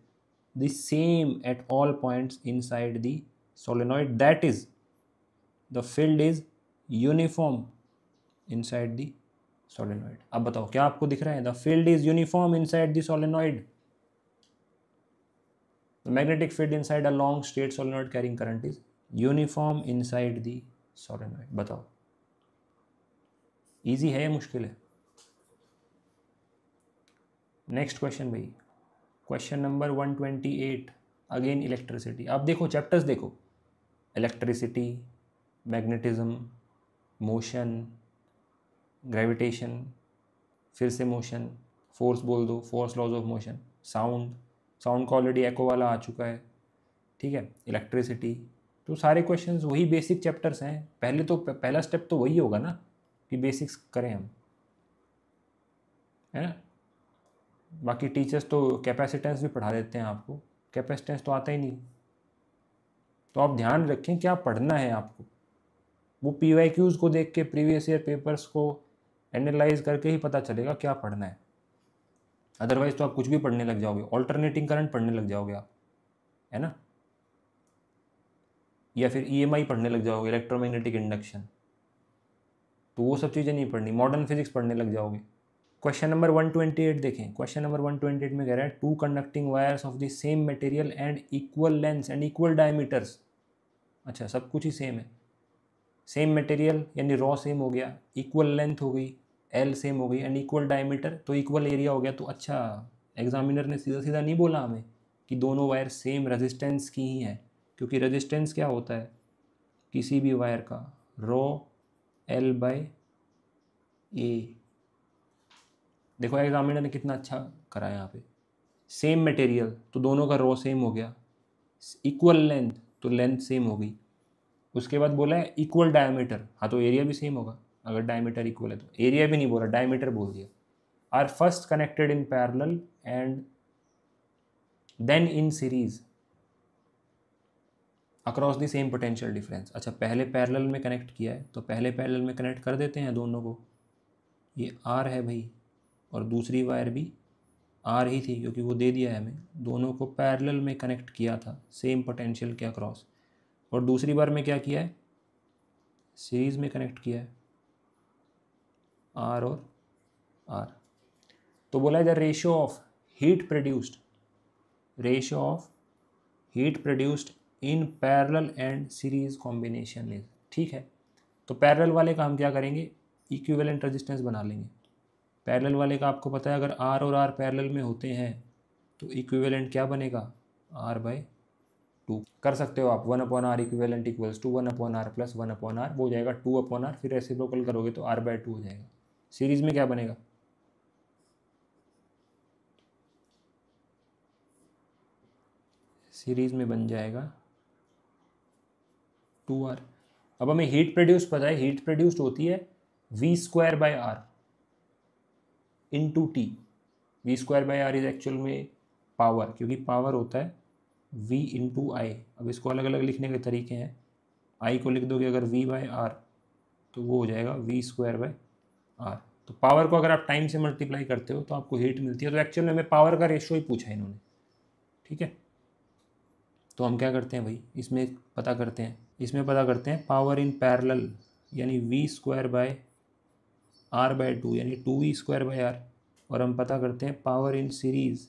B: the same at all points inside the solenoid. That is, the field is uniform inside the solenoid. अब बताओ क्या आपको दिख रहा है? The field is uniform inside the solenoid. The magnetic field inside a long straight solenoid carrying current is uniform inside the solenoid. बताओ, इजी है या मुश्किल है? नेक्स्ट क्वेश्चन भाई, क्वेश्चन नंबर 128. Again electricity. आप देखो चैप्टर्स देखो, इलेक्ट्रिसिटी, मैग्नेटिज्म, मोशन, ग्रेविटेशन, फिर से मोशन, फोर्स बोल दो, force laws of motion, sound, sound का ऑलरेडी एको वाला आ चुका है, ठीक है, इलेक्ट्रिसिटी. तो सारे क्वेश्चंस वही बेसिक चैप्टर्स हैं. पहले तो पहला स्टेप तो वही होगा ना कि बेसिक्स करें हम, है ना. बाकी टीचर्स तो कैपेसिटेंस भी पढ़ा देते हैं आपको, कैपेसिटेंस तो आता ही नहीं. तो आप ध्यान रखें क्या पढ़ना है आपको, वो PYQs को देख के, प्रीवियस ईयर पेपर्स को एनालाइज करके ही पता चलेगा क्या पढ़ना है। अदरवाइज तो आप कुछ भी पढ़ने लग जाओगे, ऑल्टरनेटिंग करंट पढ़ने लग जाओगे आप, है ना, या फिर EMI पढ़ने लग जाओगे, इलेक्ट्रोमैग्नेटिक इंडक्शन, तो वो सब चीज़ें नहीं पढ़नी, मॉडर्न फिजिक्स पढ़ने लग जाओगे। क्वेश्चन नंबर 128 देखें। क्वेश्चन नंबर 128 में कह रहा है two conducting wires of the same material and equal lengths and equal diameters. अच्छा, सब कुछ ही सेम है, सेम मटेरियल यानी रॉ सेम हो गया, इक्वल लेंथ हो गई, L सेम हो गई, एंड इक्वल डायमीटर तो इक्वल एरिया हो गया। तो अच्छा, एग्जामिनर ने सीधा सीधा नहीं बोला हमें कि दोनों वायर सेम रेजिस्टेंस की ही है, क्योंकि रेजिस्टेंस क्या होता है किसी भी वायर का, रॉ L/A। देखो एग्जामिनर ने कितना अच्छा करा यहाँ पे, सेम मटेरियल तो दोनों का रॉ सेम हो गया, इक्वल लेंथ तो लेंथ सेम हो गई, उसके बाद बोला है इक्वल डायमीटर, हाँ तो एरिया भी सेम होगा, अगर डायमीटर इक्वल है तो। एरिया भी नहीं बोला, डायमीटर बोल दिया। Are first connected in parallel and then in series across the same potential difference. अच्छा, पहले पैरेलल में कनेक्ट किया है तो पहले पैरेलल में कनेक्ट कर देते हैं दोनों को, ये आर है भाई, और दूसरी वायर भी आर ही थी क्योंकि वो दे दिया है हमें, दोनों को पैरेलल में कनेक्ट किया था सेम पोटेंशियल के अक्रॉस। और दूसरी बार में क्या किया है, सीरीज में कनेक्ट किया है आर और आर। तो बोला है the ratio of heat produced, ratio of heat produced in parallel and series combination is. ठीक है, तो पैरेलल वाले का हम क्या करेंगे, इक्विवेलेंट रेजिस्टेंस बना लेंगे। पैरेलल वाले का आपको पता है अगर आर और आर पैरेलल में होते हैं तो इक्विवेलेंट क्या बनेगा, R/2 कर सकते हो आप, 1/R equivalent equals to 1/R plus 1/R, वो हो जाएगा 2/R, फिर रेसिप्रोकल करोगे तो R/2 हो जाएगा। सीरीज में क्या बनेगा, सीरीज में बन जाएगा 2R। अब हमें हीट प्रोड्यूस पता है, हीट प्रोड्यूस्ड होती है V²/R into T. V²/R is actual में पावर, क्योंकि पावर होता है V इंटू आई। अब इसको अलग अलग लिखने के तरीके हैं, आई को लिख दोगे अगर V/R तो वो हो जाएगा V²/R। तो पावर को अगर आप टाइम से मल्टीप्लाई करते हो तो आपको हीट मिलती है। तो एक्चुअल में हमें पावर का रेशियो ही पूछा है इन्होंने, ठीक है। तो हम क्या करते हैं भाई, इसमें पता करते हैं, इसमें पता करते हैं पावर इन पैरेलल यानी V²/R/2 यानी 2V²/R, और हम पता करते हैं पावर इन सीरीज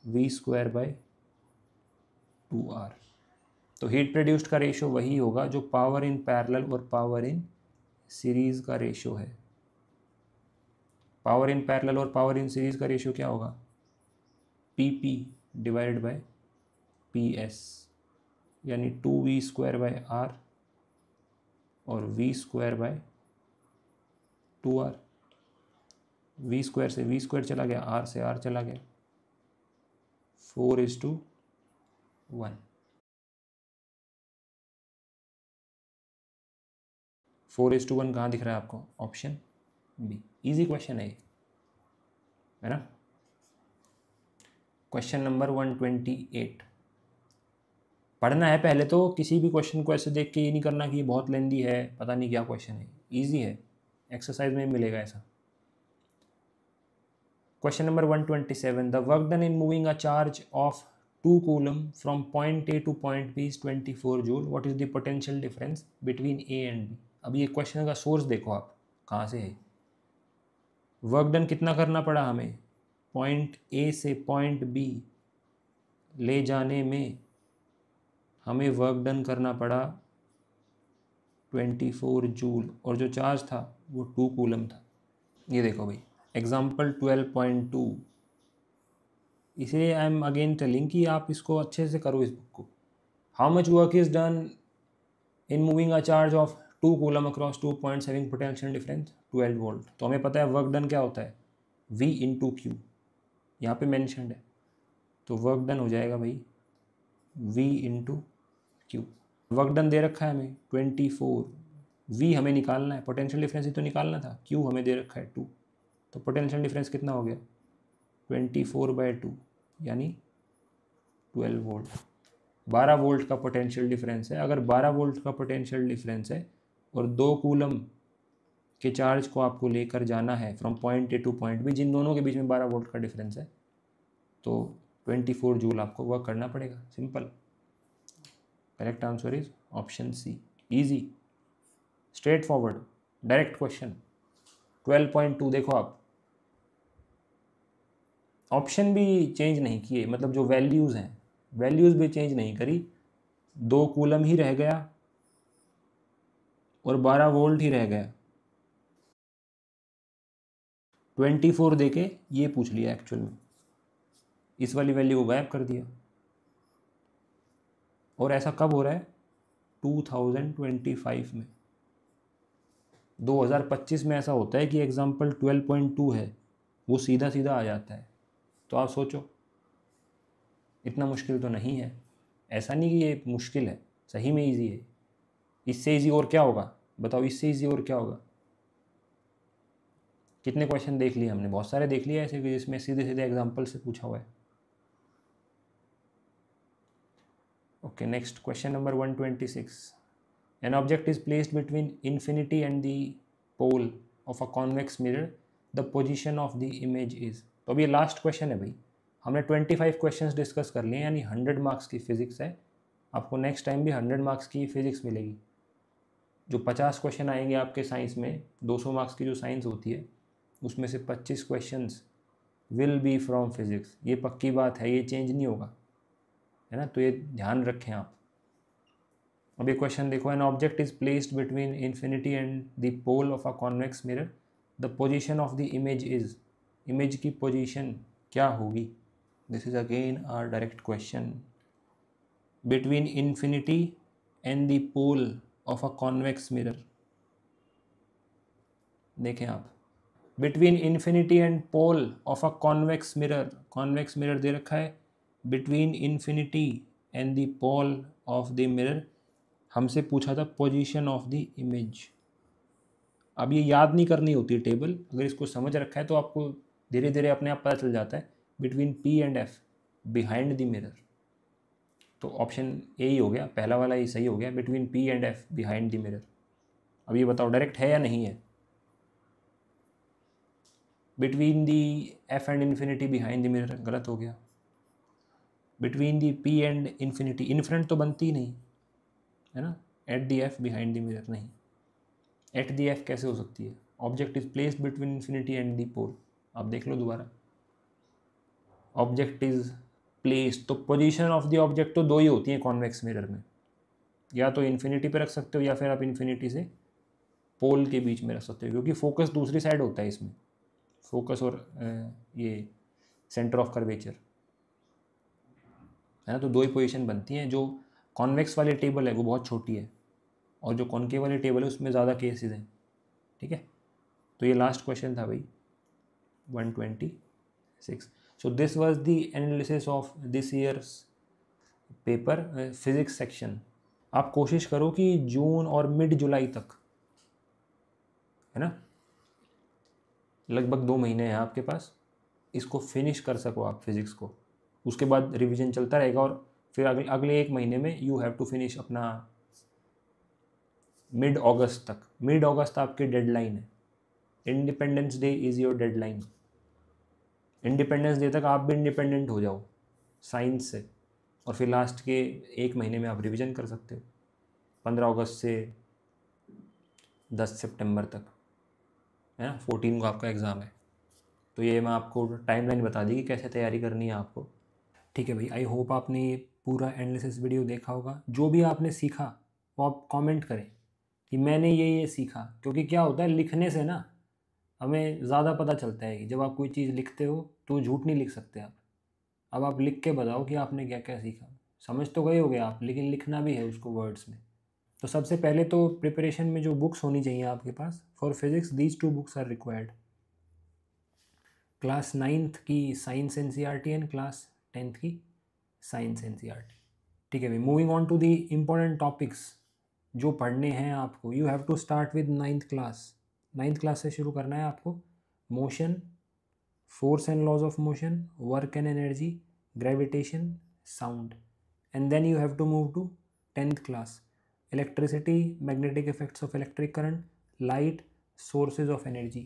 B: V²/2R। तो हीट प्रोड्यूस्ड का रेशियो वही होगा जो पावर इन पैरेलल और पावर इन सीरीज का रेशियो है। पावर इन पैरेलल और पावर इन सीरीज का रेशियो क्या होगा, PP/PS, यानी 2V²/R और V²/2R। V² से V² चला गया, R से R चला गया, 4:1। 4:1 कहाँ दिख रहा है आपको, ऑप्शन बी। इजी क्वेश्चन है ना। क्वेश्चन नंबर 128 पढ़ना है पहले तो, किसी भी क्वेश्चन को ऐसे देख के ये नहीं करना कि ये बहुत लेंदी है, पता नहीं क्या क्वेश्चन है, इजी है, एक्सरसाइज में मिलेगा ऐसा। Question number 127, the work done in moving a charge of 2 coulomb from point A two point B is 24 joule, what is the potential difference between A and B। अब ये क्वेश्चन का सोर्स देखो आप कहाँ से है। वर्क डन कितना करना पड़ा हमें, पॉइंट A से पॉइंट B ले जाने में हमें वर्क डन करना पड़ा 24 जूल, और जो चार्ज था वो 2 कूलम था। ये देखो भाई एग्जाम्पल 12.2, इसलिए आई एम अगेन टेलिंग कि आप इसको अच्छे से करो इस बुक को। How much work is done in moving a charge of 2 coulomb across 2 points having potential difference 12 volt. तो हमें पता है वर्क डन क्या होता है, V इंटू क्यू, यहाँ पे मैंशनड है, तो वर्क डन हो जाएगा भाई V into Q. Work done they रखा है हमें 24, V हमें निकालना है, पोटेंशियल डिफरेंस ही तो निकालना था, Q हमें दे रखा है 2, तो पोटेंशियल डिफरेंस कितना हो गया 24/2 यानी 12 वोल्ट। 12 वोल्ट का पोटेंशियल डिफरेंस है। अगर 12 वोल्ट का पोटेंशियल डिफरेंस है और 2 कूलम के चार्ज को आपको लेकर जाना है from point A to point B, जिन दोनों के बीच में 12 वोल्ट का डिफरेंस है, तो 24 जूल आपको वर्क करना पड़ेगा। Simple. Correct answer is option C. Easy, straightforward, direct question. 12.2 देखो आप, ऑप्शन भी चेंज नहीं किए, मतलब जो वैल्यूज़ हैं वैल्यूज़ भी चेंज नहीं करी, 2 कूलम ही रह गया और 12 वोल्ट ही रह गया। 24 देके ये पूछ लिया एक्चुअल में, इस वाली वैल्यू को गायब कर दिया। और ऐसा कब हो रहा है? 2025 में। 2025 में ऐसा होता है कि एग्जाम्पल 12.2 है वो सीधा सीधा आ जाता है। तो आप सोचो, इतना मुश्किल तो नहीं है। ऐसा नहीं कि ये मुश्किल है, सही में इजी है। इससे इजी और क्या होगा बताओ, इससे इजी और क्या होगा? कितने क्वेश्चन देख लिए हमने? बहुत सारे देख लिए ऐसे कि जिसमें सीधे सीधे एग्जाम्पल से पूछा हुआ है। Okay, next question number 126। An object is placed between infinity and the pole of a convex mirror. The position of the image is. तो अब ये लास्ट क्वेश्चन है भाई। हमने 25 क्वेश्चंस डिस्कस कर लिए, यानी 100 मार्क्स की फिजिक्स है। आपको नेक्स्ट टाइम भी 100 मार्क्स की फिजिक्स मिलेगी। जो 50 क्वेश्चन आएंगे आपके साइंस में, 200 मार्क्स की जो साइंस होती है, उसमें से 25 questions will be from physics. ये पक्की बात है, ये चेंज नहीं होगा, है ना? तो ये ध्यान रखें आप। अब ये क्वेश्चन देखो, an object is placed between infinity and the pole of a convex mirror, the position of the image is. Image की पोजीशन क्या होगी? This is again our direct question. Between infinity and the pole of a convex mirror, देखें आप, between infinity and pole of a convex mirror. Convex mirror दे रखा है, between infinity and the pole of the mirror हमसे पूछा था पोजीशन ऑफ द इमेज। अब ये याद नहीं करनी होती टेबल, अगर इसको समझ रखा है तो आपको धीरे धीरे अपने आप पता चल जाता है। Between P and F, behind the mirror. तो ऑप्शन ए ही हो गया, पहला वाला ही सही हो गया, between P and F behind the mirror. अब ये बताओ डायरेक्ट है या नहीं है? Between the F and infinity behind the mirror गलत हो गया। Between the P and infinity, infinite तो बनती ही नहीं है ना। At the F behind the mirror नहीं, एट दी एफ कैसे हो सकती है? Object is placed between infinity and the pole. आप देख लो दोबारा, ऑब्जेक्ट इज प्लेस्ड, तो पोजीशन ऑफ द ऑब्जेक्ट तो 2 ही होती हैं कॉन्वेक्स मिरर में, या तो इन्फिनिटी पे रख सकते हो या फिर आप इन्फिनिटी से पोल के बीच में रख सकते हो, क्योंकि फोकस दूसरी साइड होता है इसमें, फोकस और ये सेंटर ऑफ कर्वेचर, है ना। तो 2 ही पोजीशन बनती हैं। जो कॉन्वेक्स वाली टेबल है वो बहुत छोटी है, और जो कॉनकेव वाली टेबल है उसमें ज़्यादा केसेस हैं, ठीक है। तो ये लास्ट क्वेश्चन था भाई, 126। So this was the analysis of this years paper physics section. आप कोशिश करो कि जून और मिड जुलाई तक, है ना, लगभग 2 महीने हैं आपके पास, इसको फिनिश कर सको आप फिज़िक्स को। उसके बाद रिवीजन चलता रहेगा, और फिर अगले 1 महीने में यू हैव टू फिनिश अपना मिड अगस्त तक। मिड अगस्त आपकी डेडलाइन है। Independence day is your deadline. Independence day तक आप भी इंडिपेंडेंट हो जाओ साइंस से, और फिर लास्ट के 1 महीने में आप रिवीजन कर सकते हो, 15 अगस्त से 10 सितंबर तक, है ना। 14 को आपका एग्ज़ाम है। तो ये मैं आपको टाइमलाइन बता दी कि कैसे तैयारी करनी है आपको।
A: ठीक है भाई, आई होप आपने ये पूरा एनालिसिस वीडियो देखा होगा। जो भी आपने सीखा वो आप कमेंट करें कि मैंने ये सीखा, क्योंकि क्या होता है लिखने से ना हमें ज़्यादा पता चलता है कि जब आप कोई चीज़ लिखते हो तो झूठ नहीं लिख सकते आप। अब आप लिख के बताओ कि आपने क्या क्या सीखा। समझ तो गए होगे आप, लेकिन लिखना भी है उसको वर्ड्स में। तो सबसे पहले तो प्रिपरेशन में जो बुक्स होनी चाहिए आपके पास for physics, these 2 books are required. Class 9th की science NCERT and class 10th की साइंस एनसीईआरटी। ठीक है भाई, moving on to the important topics जो पढ़ने हैं आपको। You have to start with 9th class. 9th class से शुरू करना है आपको। Motion, force and laws of motion, work and energy, gravitation, sound and then you have to move to 10th class. Electricity, magnetic effects of electric current, light, sources of energy.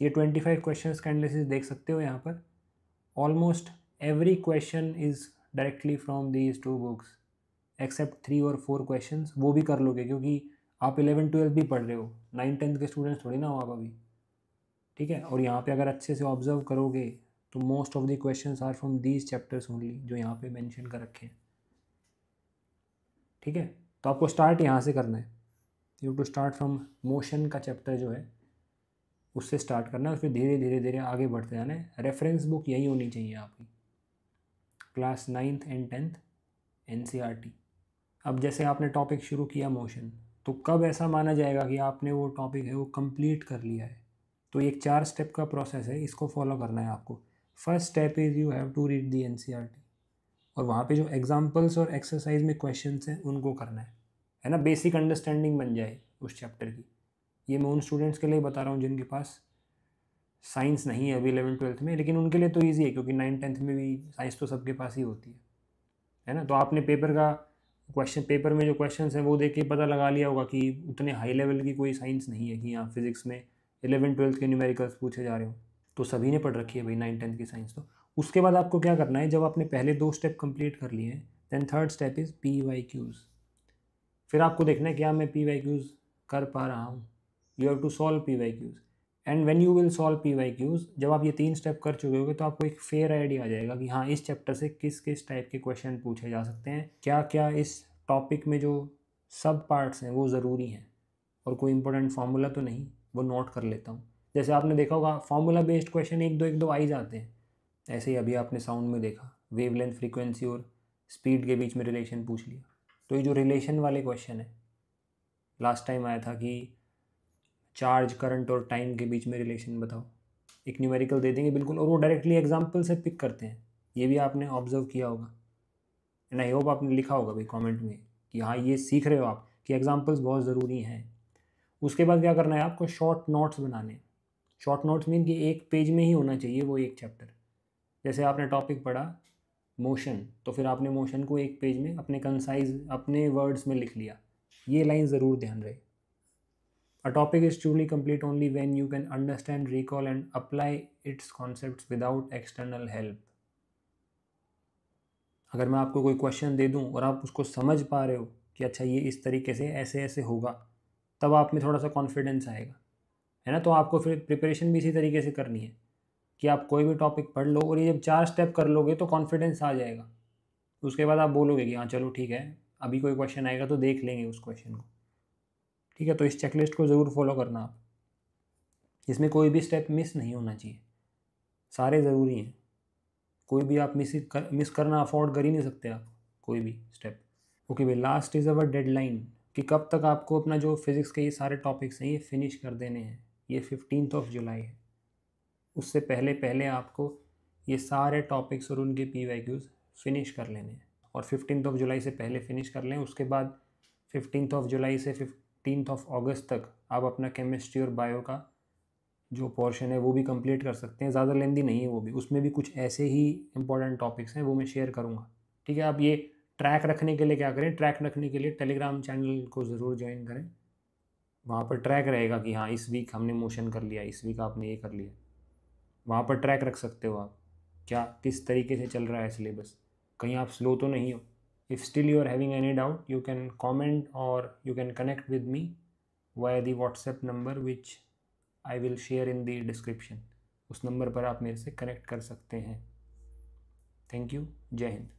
A: ये 25 क्वेश्चंस का एनालिसिस देख सकते हो यहाँ पर. Almost every question is directly from these 2 books except 3 और 4 क्वेश्चंस. वो भी कर लोगे क्योंकि आप 11-12 भी पढ़ रहे हो, 9-10 के स्टूडेंट्स थोड़ी ना हो आप अभी. ठीक है, और यहाँ पे अगर अच्छे से ऑब्जर्व करोगे तो most of the questions are from these chapters only, जो यहाँ पे मेंशन कर रखे हैं. ठीक है, तो आपको स्टार्ट यहाँ से करना है. You to start from motion का चैप्टर जो है उससे स्टार्ट करना है, फिर धीरे धीरे धीरे आगे बढ़ते जाना है. रेफरेंस बुक यही होनी चाहिए आपकी, class 9th and 10th NCERT. अब जैसे आपने टॉपिक शुरू किया मोशन, तो कब ऐसा माना जाएगा कि आपने वो टॉपिक है वो कंप्लीट कर लिया है? तो एक 4 स्टेप का प्रोसेस है, इसको फॉलो करना है आपको. First step is you have to read the NCERT, और वहाँ पे जो एग्जाम्पल्स और एक्सरसाइज में क्वेश्चंस हैं उनको करना है ना, बेसिक अंडरस्टैंडिंग बन जाए उस चैप्टर की. ये मैं उन स्टूडेंट्स के लिए बता रहा हूँ जिनके पास साइंस नहीं है अभी 11th-12th में, लेकिन उनके लिए तो ईजी है क्योंकि 9th-10th में भी साइंस तो सबके पास ही होती है ना. तो आपने पेपर में जो क्वेश्चंस हैं वो देख के पता लगा लिया होगा कि उतने हाई लेवल की कोई साइंस नहीं है कि यहाँ फिजिक्स में 11th-12th के न्यूमेरिकल्स पूछे जा रहे हो. तो सभी ने पढ़ रखी है भाई 9th-10th की साइंस. तो उसके बाद आपको क्या करना है, जब आपने पहले 2 स्टेप कंप्लीट कर लिए हैं, then third step is PYQs. फिर आपको देखना है क्या मैं PYQs कर पा रहा हूँ. You have to solve PYQs, and when you will solve PYQs, जब आप ये 3 स्टेप कर चुके होगे तो आपको एक फेयर आइडिया आ जाएगा कि हाँ इस चैप्टर से किस किस टाइप के क्वेश्चन पूछे जा सकते हैं, क्या क्या इस टॉपिक में जो सब पार्ट्स हैं वो ज़रूरी हैं, और कोई इंपॉर्टेंट फार्मूला तो नहीं, वो नोट कर लेता हूँ. जैसे आपने देखा होगा फार्मूला बेस्ड क्वेश्चन एक दो आ ही जाते हैं. ऐसे ही अभी आपने साउंड में देखा, वेवलेंथ, फ्रीक्वेंसी और स्पीड के बीच में रिलेशन पूछ लिया. तो ये जो रिलेशन वाले क्वेश्चन है, लास्ट टाइम आया था कि चार्ज, करंट और टाइम के बीच में रिलेशन बताओ, एक न्यूमेरिकल दे देंगे बिल्कुल, और वो डायरेक्टली एग्जाम्पल से पिक करते हैं. ये भी आपने ऑब्जर्व किया होगा, एंड आई होप आपने लिखा होगा भाई कमेंट में कि हाँ ये सीख रहे हो आप कि एग्जाम्पल्स बहुत ज़रूरी हैं. उसके बाद क्या करना है, आपको शॉर्ट नोट्स बनाने. शॉर्ट नोट्स मीन कि एक पेज में ही होना चाहिए वो एक चैप्टर. जैसे आपने टॉपिक पढ़ा मोशन, तो फिर आपने मोशन को एक पेज में अपने कंसाइज अपने वर्ड्स में लिख लिया. ये लाइन ज़रूर ध्यान रहे. A topic is truly complete only when you can understand, recall and apply its concepts without external help. अगर मैं आपको कोई क्वेश्चन दे दूं और आप उसको समझ पा रहे हो कि अच्छा ये इस तरीके से ऐसे ऐसे होगा, तब आप में थोड़ा सा कॉन्फिडेंस आएगा, है ना. तो आपको फिर प्रिपरेशन भी इसी तरीके से करनी है कि आप कोई भी टॉपिक पढ़ लो, और ये जब 4 स्टेप कर लोगे तो कॉन्फिडेंस आ जाएगा. उसके बाद आप बोलोगे कि हाँ चलो ठीक है, अभी कोई क्वेश्चन आएगा तो देख लेंगे उस क्वेश्चन को. ठीक है, तो इस चेकलिस्ट को ज़रूर फॉलो करना आप. इसमें कोई भी स्टेप मिस नहीं होना चाहिए, सारे ज़रूरी हैं. कोई भी आप मिस करना अफोर्ड कर ही नहीं सकते आप, कोई भी स्टेप. ओके भाई, लास्ट इज़ अवर डेडलाइन कि कब तक आपको अपना जो फिज़िक्स के ये सारे टॉपिक्स हैं ये फिनिश कर देने हैं. ये 15th जुलाई है. उससे पहले पहले आपको ये सारे टॉपिक्स और उनके PYQs फिनिश कर लेने हैं, और 15th जुलाई से पहले फिनिश कर लें. उसके बाद 15th जुलाई से 15th अगस्त तक आप अपना केमिस्ट्री और बायो का जो पोर्शन है वो भी कंप्लीट कर सकते हैं. ज़्यादा लेंदी नहीं है वो भी, उसमें भी कुछ ऐसे ही इंपॉर्टेंट टॉपिक्स हैं, वो मैं शेयर करूँगा. ठीक है, आप ये ट्रैक रखने के लिए क्या करें, ट्रैक रखने के लिए टेलीग्राम चैनल को ज़रूर ज्वाइन करें. वहाँ पर ट्रैक रहेगा कि हाँ इस वीक हमने मोशन कर लिया, इस वीक आपने ये कर लिया. वहाँ पर ट्रैक रख सकते हो आप क्या किस तरीके से चल रहा है सिलेबस, कहीं आप स्लो तो नहीं हो. If still you are having any doubt, you can comment or you can connect with me via the WhatsApp number which I will share in the description. उस नंबर पर आप मेरे से कनेक्ट कर सकते हैं. Thank you. जय हिंद.